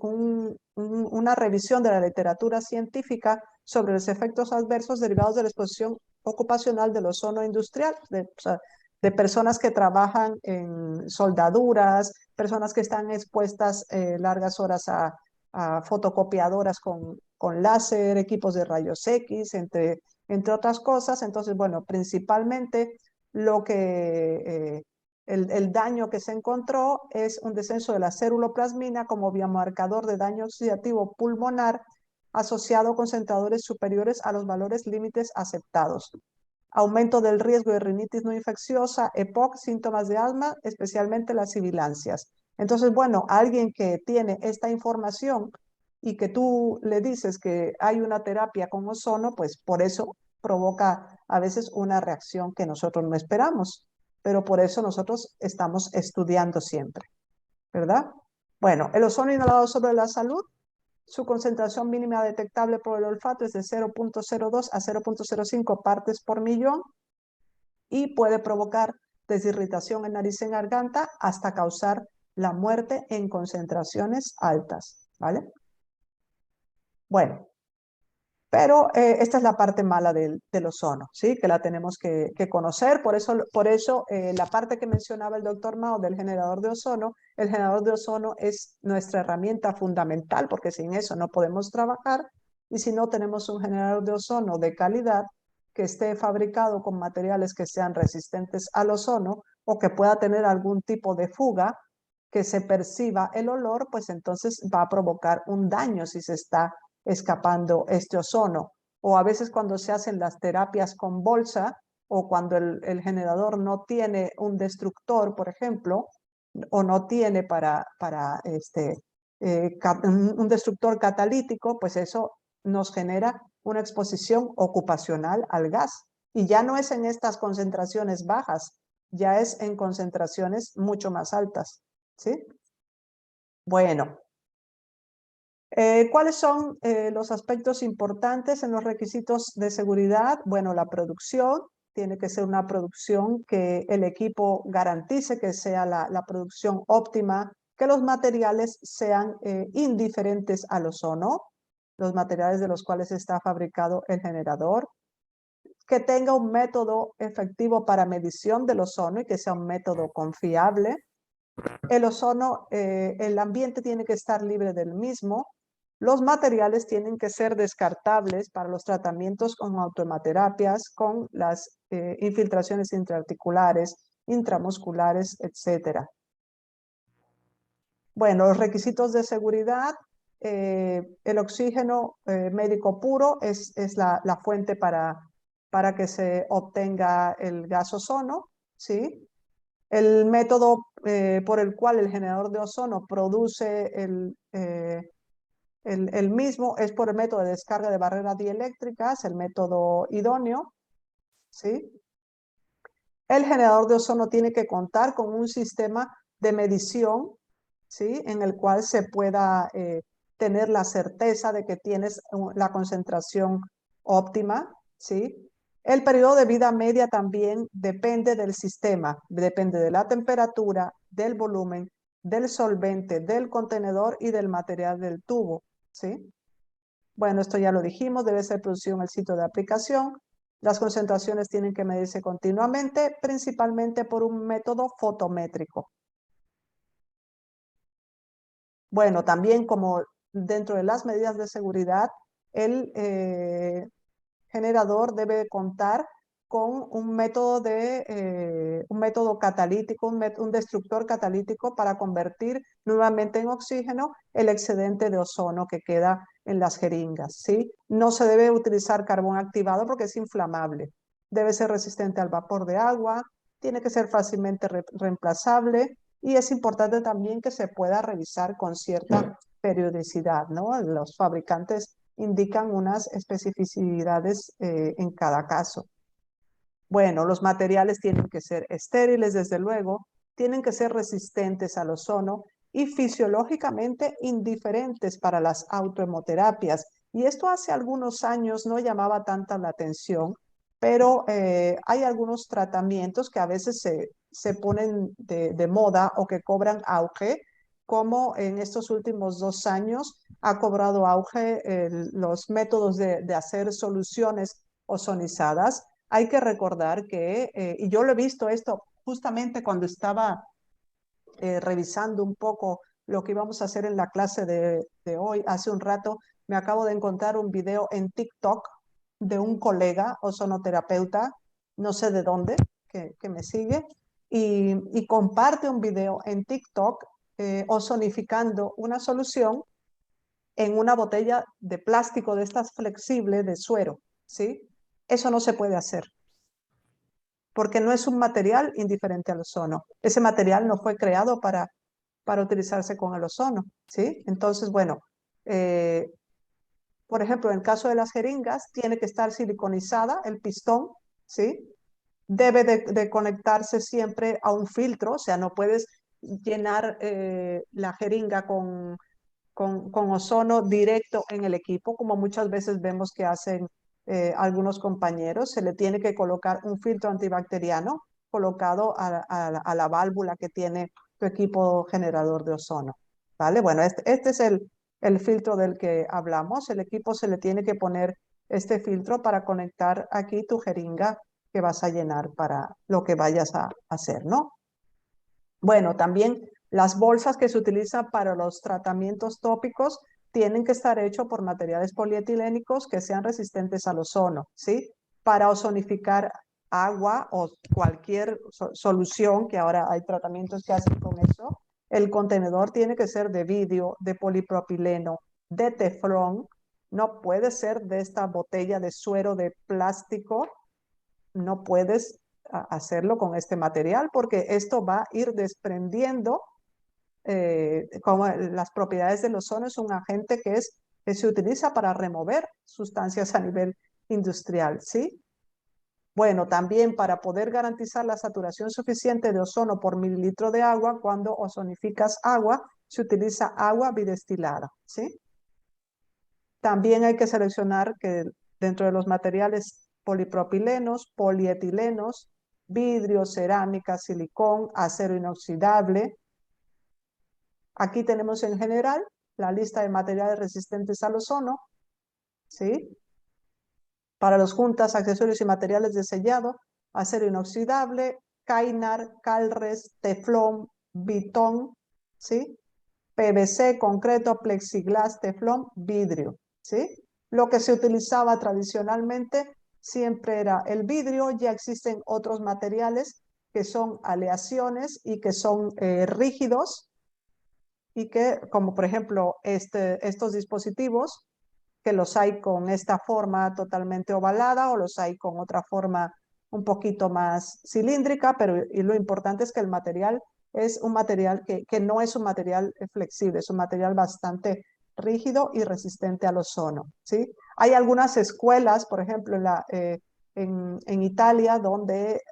una revisión de la literatura científica sobre los efectos adversos derivados de la exposición ocupacional del ozono industrial, o sea, de personas que trabajan en soldaduras, personas que están expuestas largas horas a fotocopiadoras con láser, equipos de rayos X, entre otras cosas. Entonces, bueno, principalmente lo que el daño que se encontró es un descenso de la ceruloplasmina como biomarcador de daño oxidativo pulmonar asociado a concentradores superiores a los valores límites aceptados. Aumento del riesgo de rinitis no infecciosa, EPOC, síntomas de asma, especialmente las sibilancias. Entonces, bueno, alguien que tiene esta información y que tú le dices que hay una terapia con ozono, pues por eso provoca a veces una reacción que nosotros no esperamos. Pero por eso nosotros estamos estudiando siempre, ¿verdad? Bueno, el ozono inhalado sobre la salud, su concentración mínima detectable por el olfato es de 0.02 a 0.05 partes por millón y puede provocar desirritación en nariz y en garganta hasta causar la muerte en concentraciones altas, ¿vale? Bueno, pero esta es la parte mala del ozono, ¿sí? Que la tenemos que conocer. Por eso la parte que mencionaba el doctor Mao del generador de ozono, el generador de ozono es nuestra herramienta fundamental, porque sin eso no podemos trabajar. Y si no tenemos un generador de ozono de calidad, que esté fabricado con materiales que sean resistentes al ozono o que pueda tener algún tipo de fuga, que se perciba el olor, pues entonces va a provocar un daño si se está escapando este ozono. O a veces cuando se hacen las terapias con bolsa o cuando el generador no tiene un destructor, por ejemplo, o no tiene un destructor catalítico, pues eso nos genera una exposición ocupacional al gas. Y ya no es en estas concentraciones bajas, ya es en concentraciones mucho más altas, ¿sí? Bueno, ¿cuáles son los aspectos importantes en los requisitos de seguridad? Bueno, la producción, tiene que ser una producción que el equipo garantice que sea la producción óptima, que los materiales sean indiferentes al ozono, los materiales de los cuales está fabricado el generador, que tenga un método efectivo para medición del ozono y que sea un método confiable. El ozono, el ambiente tiene que estar libre del mismo. Los materiales tienen que ser descartables para los tratamientos con autohematerapias, con las infiltraciones intraarticulares, intramusculares, etc. Bueno, los requisitos de seguridad, el oxígeno médico puro es la fuente para que se obtenga el gas ozono, ¿sí? El método por el cual el generador de ozono produce el mismo es por el método de descarga de barreras dieléctricas, el método idóneo, ¿sí? El generador de ozono tiene que contar con un sistema de medición, ¿sí? En el cual se pueda tener la certeza de que tienes la concentración óptima, ¿sí? El periodo de vida media también depende del sistema, depende de la temperatura, del volumen, del solvente, del contenedor y del material del tubo, ¿sí? Bueno, esto ya lo dijimos, debe ser producido en el sitio de aplicación. Las concentraciones tienen que medirse continuamente, principalmente por un método fotométrico. Bueno, también como dentro de las medidas de seguridad, el generador debe contar con un método catalítico, un destructor catalítico para convertir nuevamente en oxígeno el excedente de ozono que queda en las jeringas, ¿sí? No se debe utilizar carbón activado porque es inflamable. Debe ser resistente al vapor de agua, tiene que ser fácilmente reemplazable y es importante también que se pueda revisar con cierta periodicidad, ¿no? Los fabricantes indican unas especificidades en cada caso. Bueno, los materiales tienen que ser estériles, desde luego, tienen que ser resistentes al ozono y fisiológicamente indiferentes para las autohemoterapias. Y esto hace algunos años no llamaba tanta la atención, pero hay algunos tratamientos que a veces se ponen de moda o que cobran auge, como en estos últimos 2 años ha cobrado auge los métodos de hacer soluciones ozonizadas. Hay que recordar que, y yo lo he visto esto justamente cuando estaba revisando un poco lo que íbamos a hacer en la clase de hoy, hace un rato, me acabo de encontrar un video en TikTok de un colega ozonoterapeuta, no sé de dónde, que me sigue, y comparte un video en TikTok ozonificando una solución en una botella de plástico de estas flexibles de suero, ¿sí? Eso no se puede hacer porque no es un material indiferente al ozono. Ese material no fue creado para utilizarse con el ozono, ¿sí? Entonces, bueno, eh, por ejemplo, en el caso de las jeringas, tiene que estar siliconizada el pistón, ¿sí? Debe de conectarse siempre a un filtro, o sea, no puedes llenar la jeringa con ozono directo en el equipo, como muchas veces vemos que hacen algunos compañeros. Se le tiene que colocar un filtro antibacteriano colocado a la válvula que tiene tu equipo generador de ozono. ¿Vale? Bueno, este es el filtro del que hablamos. El equipo se le tiene que poner este filtro para conectar aquí tu jeringa que vas a llenar para lo que vayas a hacer, ¿no? Bueno, también las bolsas que se utilizan para los tratamientos tópicos tienen que estar hechos por materiales polietilénicos que sean resistentes al ozono, ¿sí? Para ozonificar agua o cualquier solución, que ahora hay tratamientos que hacen con eso, el contenedor tiene que ser de vidrio, de polipropileno, de teflón, no puede ser de esta botella de suero de plástico, no puedes hacerlo con este material porque esto va a ir desprendiendo como las propiedades del ozono es un agente que se utiliza para remover sustancias a nivel industrial, ¿sí? Bueno, también para poder garantizar la saturación suficiente de ozono por mililitro de agua, cuando ozonificas agua, se utiliza agua bidestilada, ¿sí? También hay que seleccionar que dentro de los materiales polipropilenos, polietilenos, vidrio, cerámica, silicón, acero inoxidable. Aquí tenemos en general la lista de materiales resistentes al ozono, ¿sí? Para los juntas, accesorios y materiales de sellado, acero inoxidable, Kynar, Calres, teflón, bitón, ¿sí? PVC, concreto, plexiglas, teflón, vidrio, ¿sí? Lo que se utilizaba tradicionalmente siempre era el vidrio. Ya existen otros materiales que son aleaciones y que son rígidos, y que, como por ejemplo estos dispositivos, que los hay con esta forma totalmente ovalada o los hay con otra forma un poquito más cilíndrica, pero y lo importante es que el material es un material que no es un material flexible, es un material bastante rígido y resistente al ozono, ¿sí? Hay algunas escuelas, por ejemplo, en Italia, donde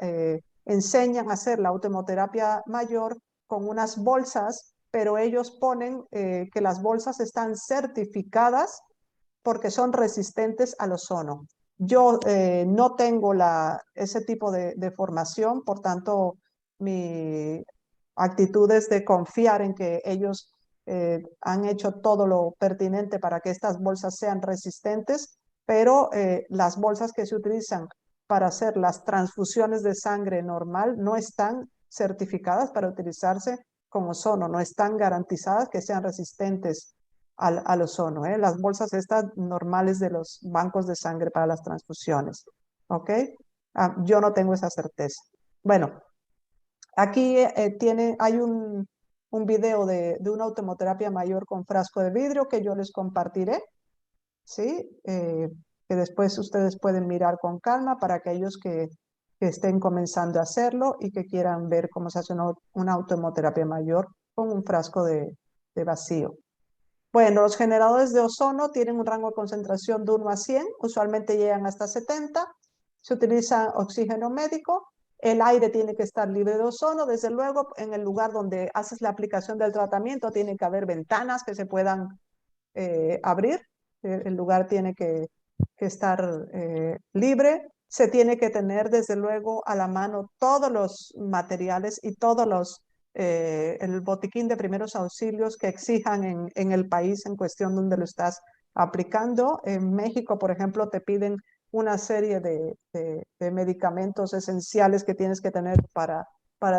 enseñan a hacer la autohemoterapia mayor con unas bolsas, pero ellos ponen que las bolsas están certificadas porque son resistentes al ozono. Yo no tengo ese tipo de formación, por tanto, mi actitud es de confiar en que ellos han hecho todo lo pertinente para que estas bolsas sean resistentes, pero las bolsas que se utilizan para hacer las transfusiones de sangre normal no están certificadas para utilizarse con ozono, no están garantizadas que sean resistentes al ozono, ¿eh? Las bolsas estas normales de los bancos de sangre para las transfusiones, ¿ok? Yo no tengo esa certeza. Bueno, aquí hay un video de una autohemoterapia mayor con frasco de vidrio que yo les compartiré, ¿sí? Que después ustedes pueden mirar con calma para aquellos que estén comenzando a hacerlo y que quieran ver cómo se hace una autohemoterapia mayor con un frasco de vacío. Bueno, los generadores de ozono tienen un rango de concentración de 1 a 100, usualmente llegan hasta 70. Se utiliza oxígeno médico. El aire tiene que estar libre de ozono. Desde luego, en el lugar donde haces la aplicación del tratamiento, tiene que haber ventanas que se puedan abrir. El lugar tiene que estar libre. Se tiene que tener, desde luego, a la mano todos los materiales y todos el botiquín de primeros auxilios que exijan en el país en cuestión donde lo estás aplicando. En México, por ejemplo, te piden una serie de medicamentos esenciales que tienes que tener para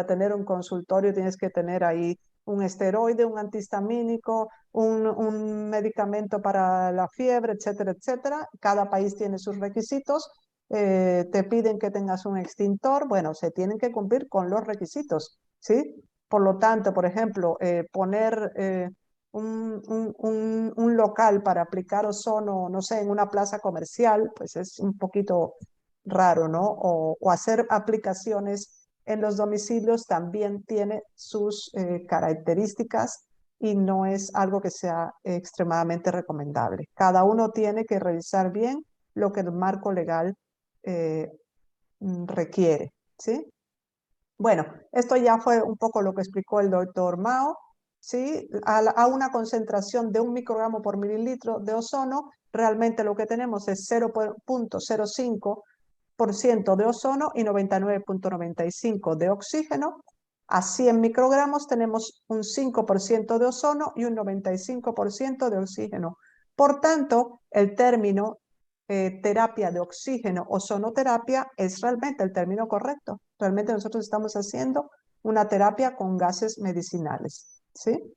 tener un consultorio. Tienes que tener ahí un esteroide, un antihistamínico, un medicamento para la fiebre, etcétera, etcétera. Cada país tiene sus requisitos. Te piden que tengas un extintor. Bueno, se tienen que cumplir con los requisitos, ¿sí? Por lo tanto, por ejemplo, poner un local para aplicar ozono, no sé, en una plaza comercial, pues es un poquito raro, ¿no? O hacer aplicaciones en los domicilios también tiene sus características y no es algo que sea extremadamente recomendable. Cada uno tiene que revisar bien lo que el marco legal requiere, ¿sí? Bueno, esto ya fue un poco lo que explicó el doctor Mao, ¿sí? A una concentración de 1 microgramo por mililitro de ozono, realmente lo que tenemos es 0.05% de ozono y 99.95% de oxígeno. A 100 microgramos tenemos un 5% de ozono y un 95% de oxígeno. Por tanto, el término terapia de oxígeno o ozonoterapia es realmente el término correcto. Realmente nosotros estamos haciendo una terapia con gases medicinales, ¿sí?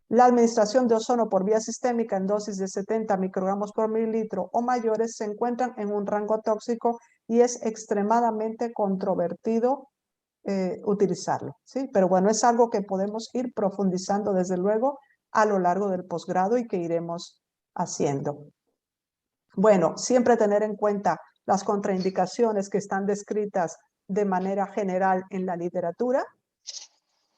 La administración de ozono por vía sistémica en dosis de 70 microgramos por mililitro o mayores se encuentran en un rango tóxico y es extremadamente controvertido utilizarlo, ¿sí? Pero bueno, es algo que podemos ir profundizando desde luego a lo largo del posgrado y que iremos haciendo. Bueno, siempre tener en cuenta las contraindicaciones que están descritas de manera general en la literatura.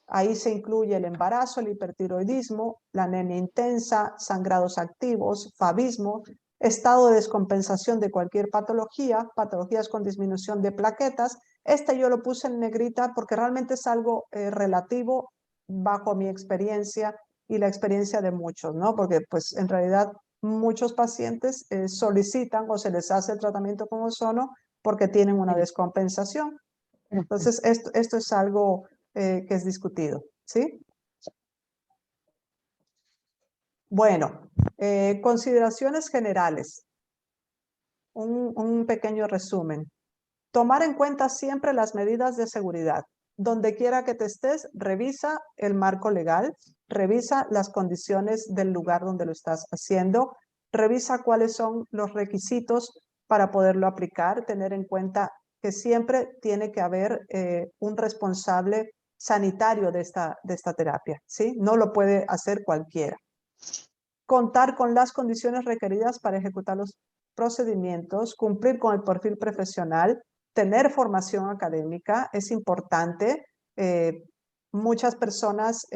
Ahí se incluye el embarazo, el hipertiroidismo, la anemia intensa, sangrados activos, favismo, estado de descompensación de cualquier patología, patologías con disminución de plaquetas. Este yo lo puse en negrita porque realmente es algo relativo bajo mi experiencia y la experiencia de muchos, ¿no? Porque pues en realidad muchos pacientes solicitan o se les hace el tratamiento con ozono porque tienen una descompensación. Entonces, esto es algo que es discutido, ¿sí? Bueno, consideraciones generales. Un pequeño resumen. Tomar en cuenta siempre las medidas de seguridad. Donde quiera que te estés, revisa el marco legal, revisa las condiciones del lugar donde lo estás haciendo, revisa cuáles son los requisitos para poderlo aplicar, tener en cuenta que siempre tiene que haber un responsable sanitario de esta terapia, ¿sí? No lo puede hacer cualquiera. Contar con las condiciones requeridas para ejecutar los procedimientos, cumplir con el perfil profesional, tener formación académica es importante. Muchas personas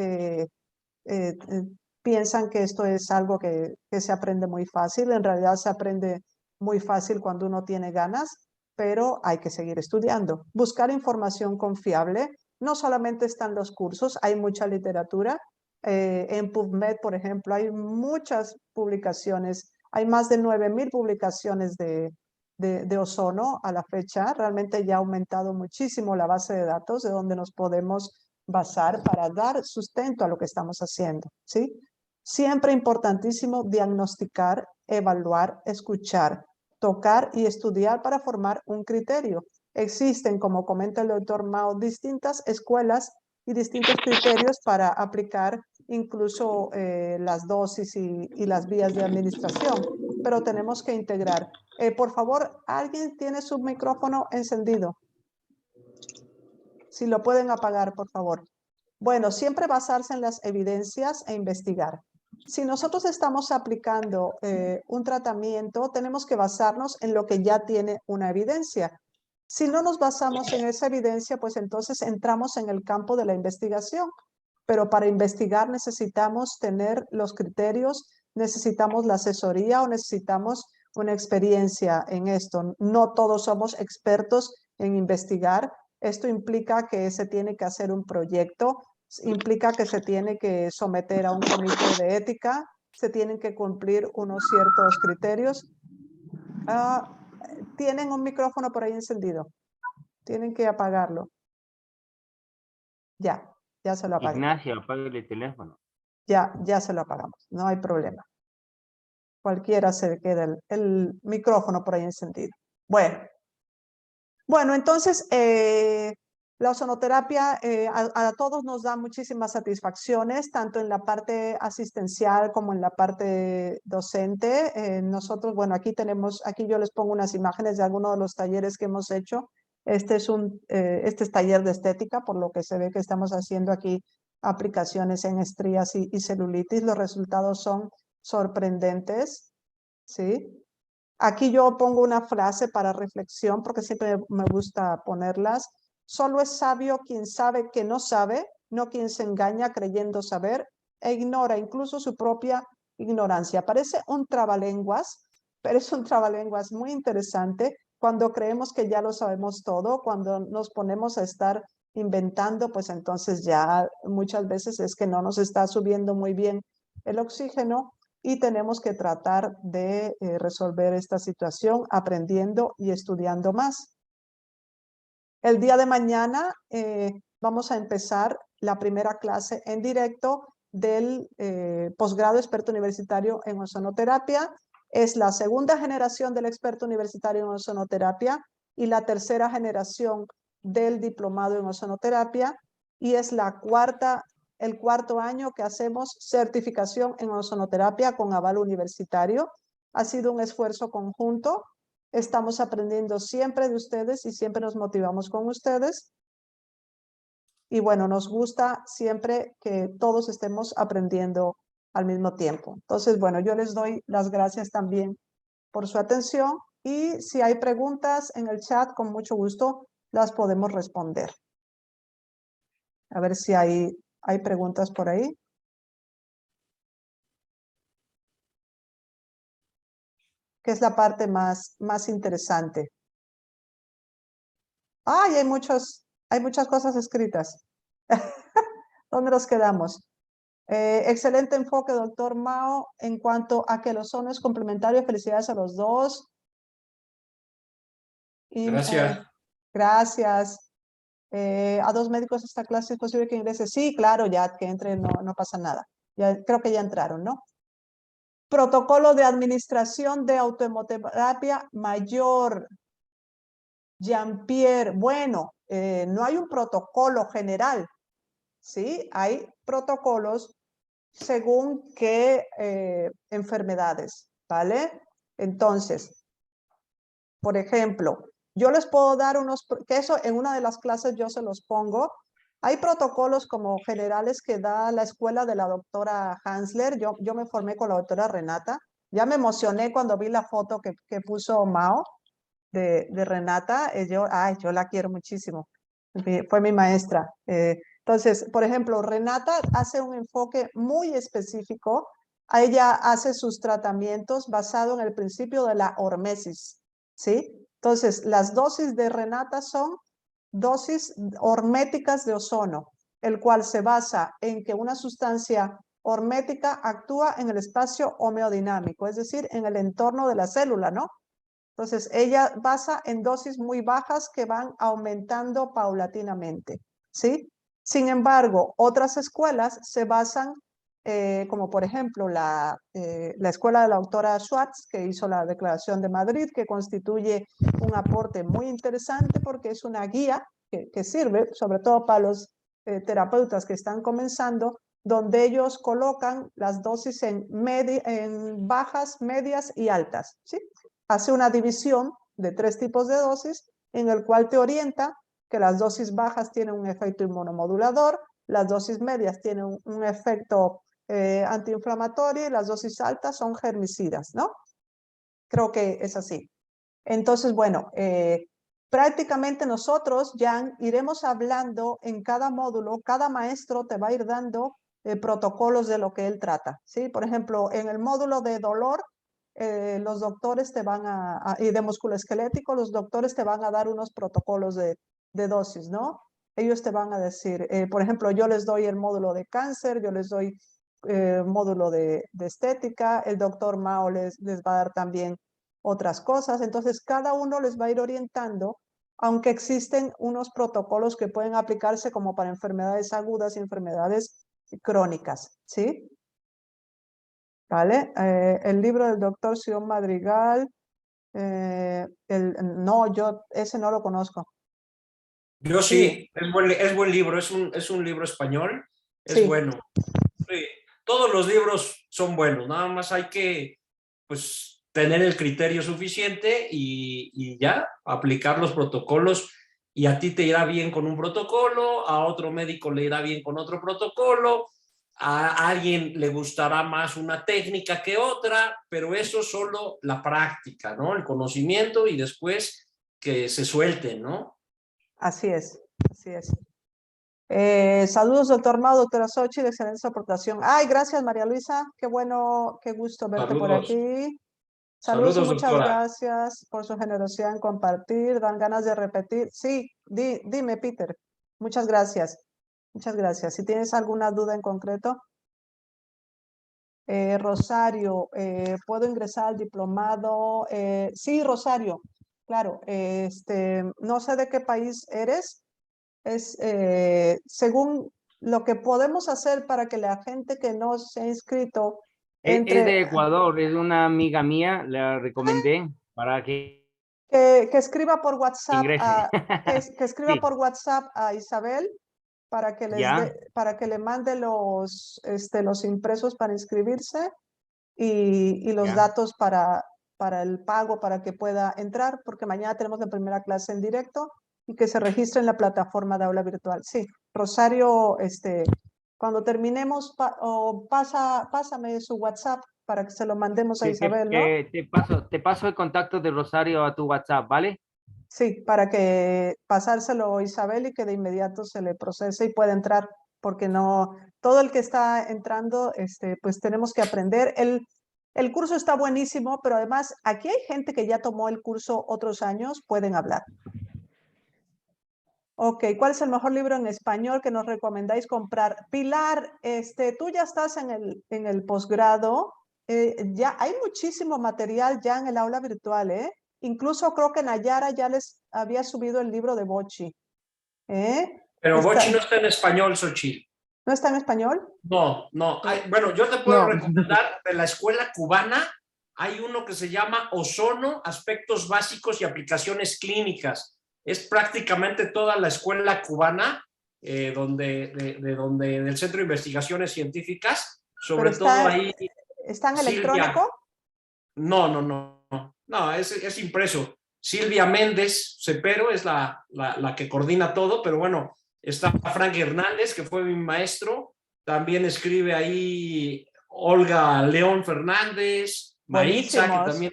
piensan que esto es algo que se aprende muy fácil. En realidad se aprende muy fácil cuando uno tiene ganas, pero hay que seguir estudiando. Buscar información confiable. No solamente están los cursos, hay mucha literatura. En PubMed, por ejemplo, hay muchas publicaciones. Hay más de 9,000 publicaciones de ozono a la fecha. Realmente ya ha aumentado muchísimo la base de datos de donde nos podemos basar para dar sustento a lo que estamos haciendo, ¿sí? Siempre importantísimo diagnosticar, evaluar, escuchar, tocar y estudiar para formar un criterio. Existen, como comenta el doctor Mao, distintas escuelas y distintos criterios para aplicar incluso las dosis y las vías de administración, pero tenemos que integrar. Por favor, ¿alguien tiene su micrófono encendido? Si lo pueden apagar, por favor. Bueno, siempre basarse en las evidencias e investigar. Si nosotros estamos aplicando un tratamiento, tenemos que basarnos en lo que ya tiene una evidencia. Si no nos basamos en esa evidencia, pues entonces entramos en el campo de la investigación. Pero para investigar necesitamos tener los criterios, necesitamos la asesoría o necesitamos una experiencia en esto. No todos somos expertos en investigar. Esto implica que se tiene que hacer un proyecto, implica que se tiene que someter a un comité de ética, se tienen que cumplir unos ciertos criterios. Tienen un micrófono por ahí encendido. Tienen que apagarlo. Ya se lo apagué. Ignacio, apague el teléfono. Ya se lo apagamos. No hay problema. Cualquiera se queda el micrófono por ahí encendido. Bueno, entonces la ozonoterapia a todos nos da muchísimas satisfacciones, tanto en la parte asistencial como en la parte docente. Nosotros, bueno, aquí yo les pongo unas imágenes de algunos de los talleres que hemos hecho. Este es taller de estética, por lo que se ve que estamos haciendo aquí aplicaciones en estrías y celulitis. Los resultados son sorprendentes, ¿sí? Aquí yo pongo una frase para reflexión porque siempre me gusta ponerlas. Solo es sabio quien sabe que no sabe, no quien se engaña creyendo saber e ignora incluso su propia ignorancia. Parece un trabalenguas, pero es un trabalenguas muy interesante cuando creemos que ya lo sabemos todo, cuando nos ponemos a estar inventando, pues entonces ya muchas veces es que no nos está subiendo muy bien el oxígeno y tenemos que tratar de resolver esta situación aprendiendo y estudiando más. El día de mañana vamos a empezar la primera clase en directo del posgrado experto universitario en ozonoterapia. Es la segunda generación del experto universitario en ozonoterapia y la tercera generación del diplomado en ozonoterapia y es el cuarto año que hacemos certificación en ozonoterapia con aval universitario. Ha sido un esfuerzo conjunto. Estamos aprendiendo siempre de ustedes y siempre nos motivamos con ustedes. Y bueno, nos gusta siempre que todos estemos aprendiendo al mismo tiempo. Entonces, bueno, yo les doy las gracias también por su atención y si hay preguntas en el chat, con mucho gusto las podemos responder. A ver si hay preguntas por ahí. ¿Qué es la parte más interesante? ¡Ay! Hay muchas cosas escritas. ¿Dónde nos quedamos? Excelente enfoque, doctor Mao, en cuanto a que el ozono es complementario. Felicidades a los dos. Gracias. Gracias. A dos médicos esta clase es posible que ingrese. Sí, claro, ya que entre no pasa nada. Ya, creo que ya entraron, ¿no? Protocolo de administración de autohemoterapia mayor. Jean-Pierre, bueno, no hay un protocolo general, ¿sí? Hay protocolos según qué enfermedades, ¿vale? Entonces, por ejemplo, yo les puedo dar que eso en una de las clases yo se los pongo. Hay protocolos como generales que da la escuela de la doctora Hansler. Yo me formé con la doctora Renata. Ya me emocioné cuando vi la foto que puso Mao de Renata. Yo la quiero muchísimo. Fue mi maestra. Entonces, por ejemplo, Renata hace un enfoque muy específico. Ella hace sus tratamientos basado en el principio de la hormesis, ¿sí? Entonces, las dosis de Renata son dosis horméticas de ozono, el cual se basa en que una sustancia hormética actúa en el espacio homeodinámico, es decir, en el entorno de la célula, ¿no? Entonces, ella basa en dosis muy bajas que van aumentando paulatinamente, ¿sí? Sin embargo, otras escuelas se basan, como por ejemplo la escuela de la doctora Schwartz, que hizo la Declaración de Madrid, que constituye un aporte muy interesante porque es una guía que sirve, sobre todo para los terapeutas que están comenzando, donde ellos colocan las dosis en bajas, medias y altas, ¿sí? Hace una división de 3 tipos de dosis en el cual te orienta que las dosis bajas tienen un efecto inmunomodulador, las dosis medias tienen un efecto antiinflamatorio y las dosis altas son germicidas, ¿no? Creo que es así. Entonces, bueno, prácticamente nosotros ya iremos hablando en cada módulo, cada maestro te va a ir dando protocolos de lo que él trata, ¿sí? Por ejemplo, en el módulo de dolor, los doctores te van y de musculoesquelético, los doctores te van a dar unos protocolos de dosis, ¿no? Ellos te van a decir, por ejemplo, yo les doy el módulo de cáncer, yo les doy módulo de estética, el doctor Mao les va a dar también otras cosas. Entonces, cada uno les va a ir orientando, aunque existen unos protocolos que pueden aplicarse como para enfermedades agudas y enfermedades crónicas, ¿sí? ¿Vale? El libro del doctor Sion Madrigal, no, yo ese no lo conozco. Yo Sí, sí, es buen libro, es un libro español, es sí, bueno. Sí, todos los libros son buenos, nada más hay que, pues, tener el criterio suficiente y ya, aplicar los protocolos y a ti te irá bien con un protocolo, a otro médico le irá bien con otro protocolo, a alguien le gustará más una técnica que otra, pero eso es solo la práctica, ¿no? El conocimiento y después que se suelten, ¿no? así es, así es. Saludos, doctor Mao, doctora Xochitl, excelente aportación. Ay, gracias, María Luisa. Qué bueno, qué gusto verte por Saludos, aquí. Saludos y saludos, muchas doctora. gracias por su generosidad en compartir. Dan ganas de repetir. Sí, dime, Peter. Muchas gracias. Muchas gracias. Si tienes alguna duda en concreto. Rosario, ¿puedo ingresar al diplomado? Sí, Rosario, claro. No sé de qué país eres. Según lo que podemos hacer para que la gente que no se ha inscrito Es entre, de Ecuador, es una amiga mía, la recomendé para que que escriba por WhatsApp ingrese. que escriba Sí, por WhatsApp a Isabel para que ya, para que le mande los impresos para inscribirse y los ya. datos para el pago para que pueda entrar, porque mañana tenemos la primera clase en directo y que se registre en la plataforma de aula virtual. Sí, Rosario, cuando terminemos, pásame su WhatsApp para que se lo mandemos a Sí, Isabel, ¿no? te paso el contacto de Rosario a tu WhatsApp, ¿vale? Sí, para que pasárselo a Isabel y que de inmediato se le procese y pueda entrar, porque no, todo el que está entrando, pues tenemos que aprender. El curso está buenísimo, pero además aquí hay gente que ya tomó el curso otros años, pueden hablar. Ok, ¿cuál es el mejor libro en español que nos recomendáis comprar? Pilar, tú ya estás en el posgrado, ya hay muchísimo material ya en el aula virtual, ¿eh? Incluso creo que Nayara ya les había subido el libro de Bochi, ¿eh? Pero Bochi no está en español, Xochitl. ¿No está en español? No, no. Bueno, yo te puedo No. recomendar de la escuela cubana, hay uno que se llama Ozono, Aspectos Básicos y Aplicaciones Clínicas. Es prácticamente toda la escuela cubana, del Centro de Investigaciones Científicas, Pero sobre todo ahí ¿está en Silvia. electrónico? No, es impreso. Silvia Méndez Cepero es la que coordina todo, pero bueno, está Frank Hernández, que fue mi maestro, también escribe ahí Olga León Fernández, Maritza, que Buenísimos. también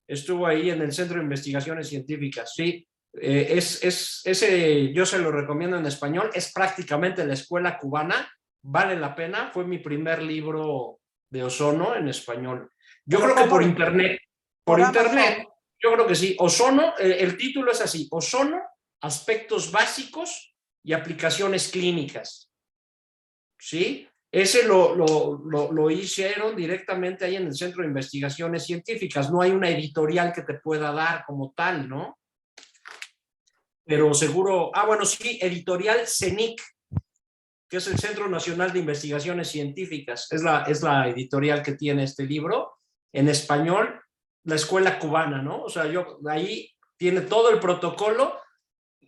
estuvo ahí en el Centro de Investigaciones Científicas, sí. Ese yo se lo recomiendo en español, es prácticamente la escuela cubana, vale la pena, fue mi primer libro de Ozono en español. Yo Pero creo que por ¿cómo? internet, Por Amazon. yo creo que sí. Ozono, el título es así, Ozono, Aspectos Básicos y Aplicaciones Clínicas. ¿Sí? Ese lo hicieron directamente ahí en el Centro de Investigaciones Científicas. No hay una editorial que te pueda dar como tal, ¿no? Pero seguro, bueno, sí, editorial CENIC, que es el Centro Nacional de Investigaciones Científicas. Es la editorial que tiene este libro. En español, la escuela cubana, ¿no? O sea, ahí tiene todo el protocolo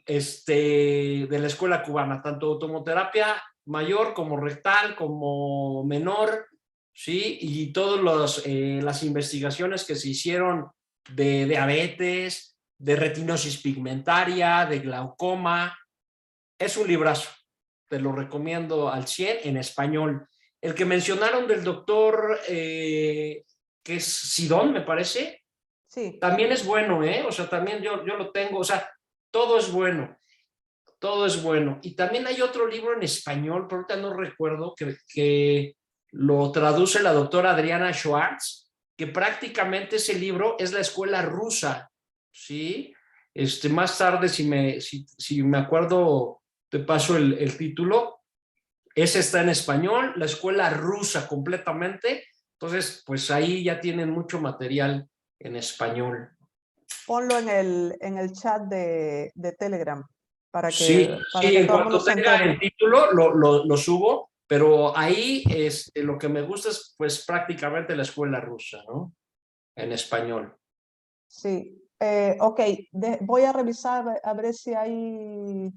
de la escuela cubana, tanto automoterapia mayor como rectal, como menor, ¿sí? Y todas las investigaciones que se hicieron de diabetes, de retinosis pigmentaria, de glaucoma. Es un librazo, te lo recomiendo al 100 en español. El que mencionaron del doctor, que es Sidón, me parece, Sí. también es bueno, ¿eh? O sea, también yo lo tengo, o sea, todo es bueno, todo es bueno. Y también hay otro libro en español, pero ahorita no recuerdo, que lo traduce la doctora Adriana Schwartz, que prácticamente ese libro es la escuela rusa, ¿sí? Más tarde, si me acuerdo, te paso el título. Ese está en español, la escuela rusa completamente. Entonces, pues ahí ya tienen mucho material en español. Ponlo en el chat de Telegram Sí, para sí, que en todo el mundo cuanto se tenga entere. el título lo subo, pero ahí lo que me gusta es pues prácticamente la escuela rusa, ¿no? En español. Sí. Ok, voy a revisar a ver si hay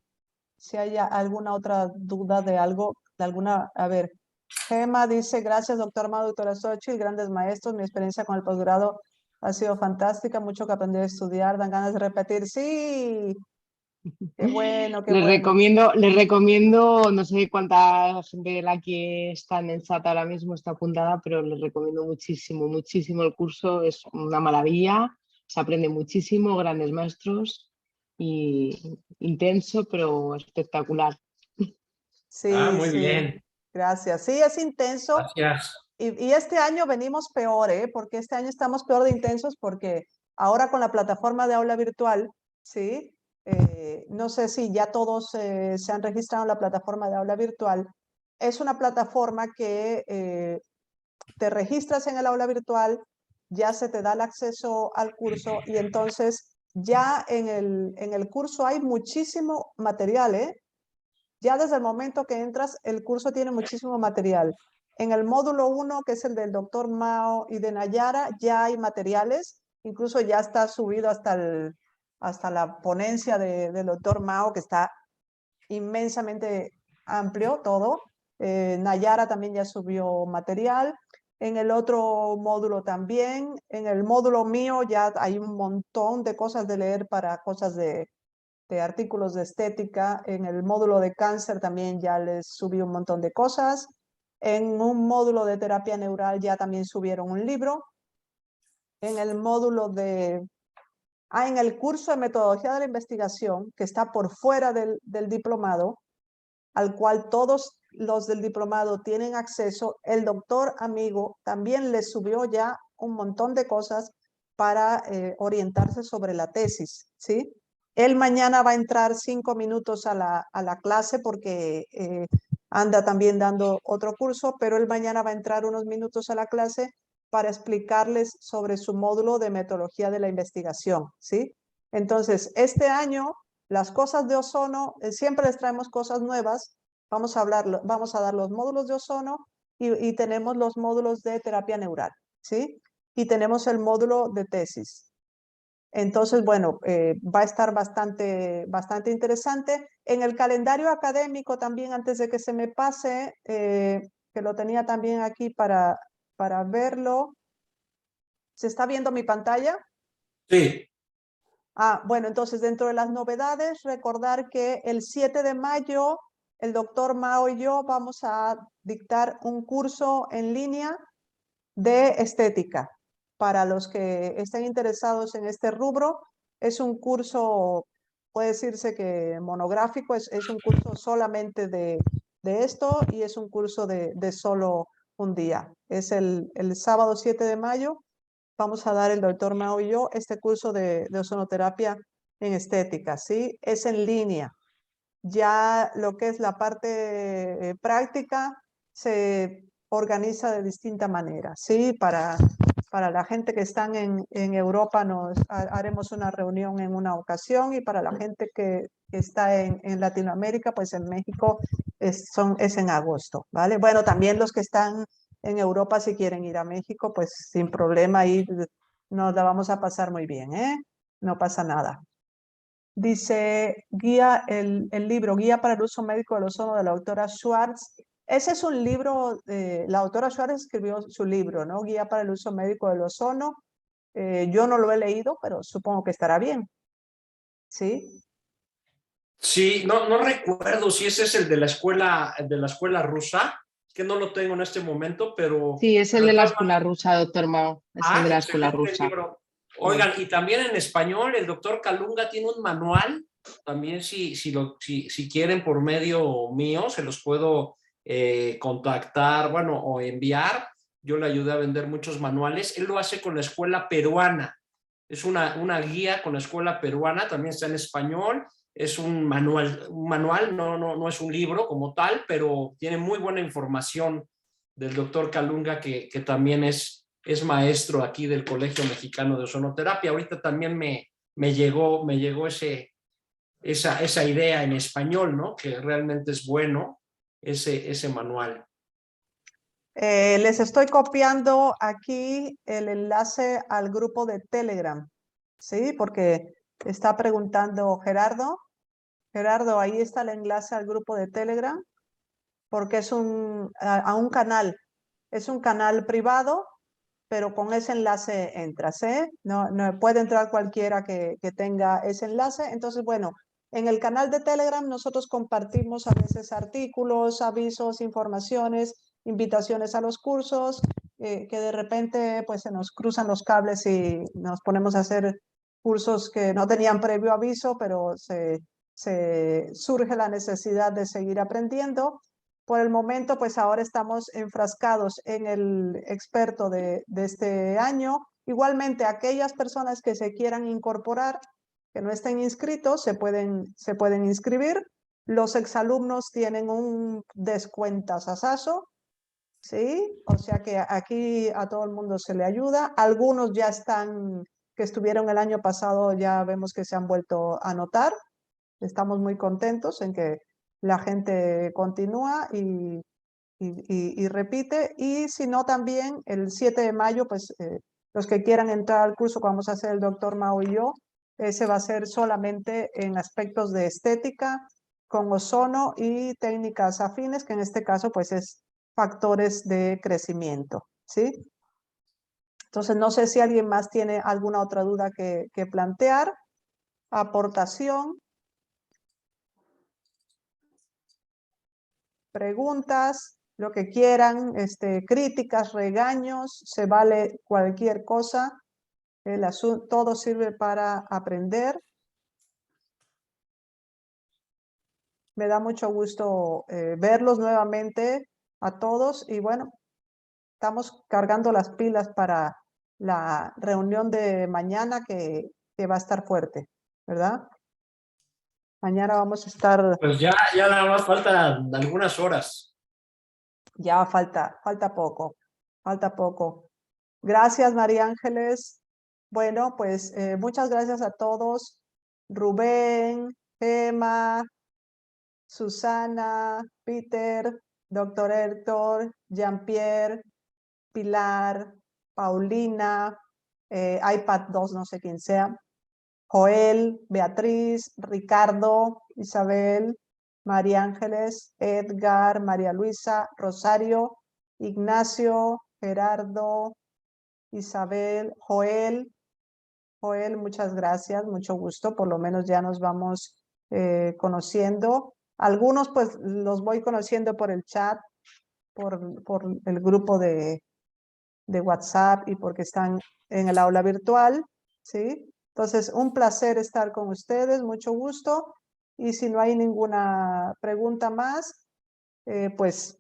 alguna otra duda de algo, de alguna, a ver. Gema dice, gracias doctor Amado, doctora Xochitl, grandes maestros, mi experiencia con el posgrado ha sido fantástica, mucho que aprendí a estudiar, dan ganas de repetir. Sí, qué bueno, qué bueno. Les recomiendo, no sé cuánta gente de la que está en el chat ahora mismo está apuntada, pero les recomiendo muchísimo, muchísimo el curso, es una maravilla, se aprende muchísimo, grandes maestros y intenso, pero espectacular. Sí, Muy sí, bien. gracias. Sí, es intenso. Gracias. Y este año venimos peor, ¿eh? Porque este año estamos peor de intensos porque ahora con la plataforma de aula virtual, ¿sí? No sé si ya todos se han registrado en la plataforma de aula virtual. Es una plataforma que te registras en el aula virtual, ya se te da el acceso al curso y entonces ya en el curso hay muchísimo material, ¿eh? Ya desde el momento que entras, el curso tiene muchísimo material. En el módulo 1, que es el del doctor Mao y de Nayara, ya hay materiales, incluso ya está subido hasta la ponencia del doctor Mao, que está inmensamente amplio todo. Nayara también ya subió material. En el otro módulo también. En el módulo mío ya hay un montón de cosas de leer para cosas de artículos de estética. En el módulo de cáncer también ya les subí un montón de cosas. En un módulo de terapia neural ya también subieron un libro. En el módulo en el curso de metodología de la investigación, que está por fuera del diplomado, al cual todos los del diplomado tienen acceso, el doctor amigo también les subió ya un montón de cosas para orientarse sobre la tesis, ¿sí? Él mañana va a entrar 5 minutos a la clase porque anda también dando otro curso, pero él mañana va a entrar unos minutos a la clase para explicarles sobre su módulo de metodología de la investigación, ¿sí? Entonces, este año, las cosas de ozono, siempre les traemos cosas nuevas. Vamos a dar los módulos de ozono y tenemos los módulos de terapia neural, ¿sí? Y tenemos el módulo de tesis. Entonces, bueno, va a estar bastante interesante. En el calendario académico también, antes de que se me pase, que lo tenía también aquí para verlo. ¿Se está viendo mi pantalla? Sí. Bueno, entonces dentro de las novedades, recordar que el 7 de mayo el doctor Mao y yo vamos a dictar un curso en línea de estética. Para los que estén interesados en este rubro, es un curso, puede decirse que monográfico, es un curso solamente de esto y es un curso de solo un día. Es el sábado 7 de mayo. Vamos a dar el doctor Mao y yo este curso de ozonoterapia en estética, ¿sí? Es en línea. Ya lo que es la parte práctica se organiza de distinta manera, ¿sí? Para la gente que están en Europa haremos una reunión en una ocasión y para la gente que está en Latinoamérica, pues en México es en agosto, ¿vale? Bueno, también los que están en Europa, si quieren ir a México, pues sin problema, ahí nos la vamos a pasar muy bien, ¿eh? No pasa nada. Dice el libro Guía para el uso médico del ozono de la doctora Schwartz. Ese es un libro, la doctora Schwartz escribió su libro, ¿no? Guía para el uso médico del ozono. Yo no lo he leído, pero supongo que estará bien. ¿Sí? Sí, no recuerdo si ese es el de la escuela rusa, que no lo tengo en este momento, pero Sí, es el de la escuela rusa, doctor Mao. Es el de la escuela excelente el rusa. libro. Oigan, y también en español, el doctor Calunga tiene un manual, también si quieren por medio mío, se los puedo contactar, bueno, o enviar. Yo le ayudé a vender muchos manuales. Él lo hace con la escuela peruana. Es una guía con la escuela peruana, también está en español. Es un manual, no es un libro como tal, pero tiene muy buena información del doctor Calunga, que también es maestro aquí del Colegio Mexicano de Ozonoterapia. Ahorita también me llegó esa idea en español, ¿no? Que realmente es bueno ese manual. Les estoy copiando aquí el enlace al grupo de Telegram, ¿sí? Porque está preguntando Gerardo. Gerardo, ahí está el enlace al grupo de Telegram, porque es a un canal. Es un canal privado, pero con ese enlace entras, ¿eh? No puede entrar cualquiera que tenga ese enlace. Entonces, bueno, en el canal de Telegram nosotros compartimos a veces artículos, avisos, informaciones, invitaciones a los cursos, que de repente pues se nos cruzan los cables y nos ponemos a hacer cursos que no tenían previo aviso, pero surge la necesidad de seguir aprendiendo. Por el momento, pues ahora estamos enfrascados en el experto de este año. Igualmente, aquellas personas que se quieran incorporar, que no estén inscritos, se pueden inscribir. Los exalumnos tienen un descuentasasazo, ¿sí? O sea que aquí a todo el mundo se le ayuda. Algunos ya están, que estuvieron el año pasado, ya vemos que se han vuelto a anotar. Estamos muy contentos en que la gente continúa y repite. Y si no, también el 7 de mayo, pues los que quieran entrar al curso que vamos a hacer el doctor Mao y yo, ese va a ser solamente en aspectos de estética, con ozono y técnicas afines, que en este caso pues es factores de crecimiento, ¿sí? Entonces, no sé si alguien más tiene alguna otra duda que plantear. Aportación. Preguntas, lo que quieran, críticas, regaños, se vale cualquier cosa. Todo sirve para aprender. Me da mucho gusto verlos nuevamente a todos y bueno, estamos cargando las pilas para la reunión de mañana que va a estar fuerte, ¿verdad? Mañana vamos a estar, Pues ya nada más faltan algunas horas. ya falta poco, falta poco. Gracias, María Ángeles. Bueno, pues muchas gracias a todos. Rubén, Gemma, Susana, Peter, Doctor Héctor, Jean-Pierre, Pilar, Paulina, iPad 2, no sé quién sea, Joel, Beatriz, Ricardo, Isabel, María Ángeles, Edgar, María Luisa, Rosario, Ignacio, Gerardo, Isabel, Joel, muchas gracias, mucho gusto, por lo menos ya nos vamos conociendo. Algunos pues los voy conociendo por el chat, por el grupo de WhatsApp y porque están en el aula virtual, ¿sí? Entonces, un placer estar con ustedes, mucho gusto. Y si no hay ninguna pregunta más, pues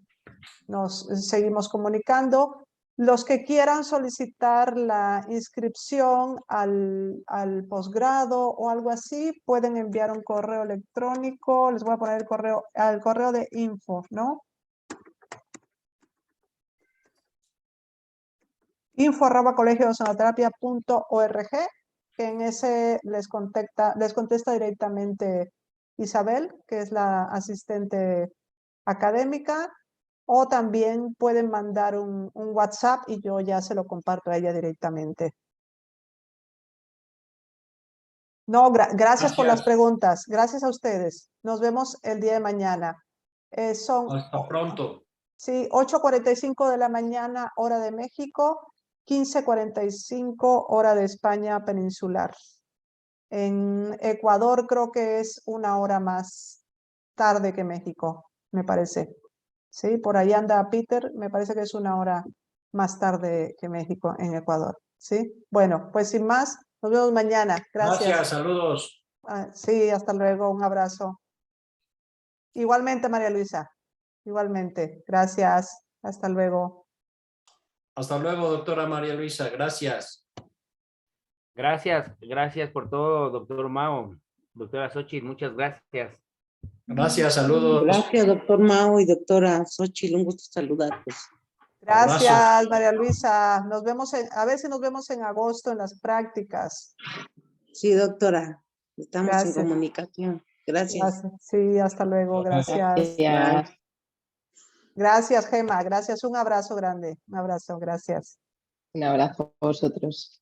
nos seguimos comunicando. Los que quieran solicitar la inscripción al posgrado o algo así, pueden enviar un correo electrónico. Les voy a poner el correo, al correo de info, ¿no? info@colegiosonoterapia.org, que en ese les contesta directamente Isabel, que es la asistente académica, o también pueden mandar un WhatsApp y yo ya se lo comparto a ella directamente. No, gracias por las preguntas. Gracias a ustedes. Nos vemos el día de mañana. Hasta pronto. Sí, 8:45 de la mañana, hora de México, 15:45 hora de España peninsular. En Ecuador creo que es una hora más tarde que México, me parece. Sí, por ahí anda Peter, me parece que es una hora más tarde que México en Ecuador. Sí, bueno, pues sin más, nos vemos mañana. Gracias. Gracias, saludos. Sí, hasta luego, un abrazo. Igualmente, María Luisa. Igualmente, gracias. Hasta luego. Hasta luego, doctora María Luisa. Gracias. Gracias por todo, doctor Mao. Doctora Xochitl, muchas gracias. Gracias, saludos. Gracias, doctor Mao y doctora Xochitl, un gusto saludarlos. Gracias, Abrazo. María Luisa. Nos vemos, a ver si nos vemos en agosto en las prácticas. Sí, doctora, estamos Gracias. en comunicación. Gracias. Sí, hasta luego. Gracias. Gracias. Gracias, Gemma. Gracias. Un abrazo grande. Un abrazo. Gracias. Un abrazo a vosotros.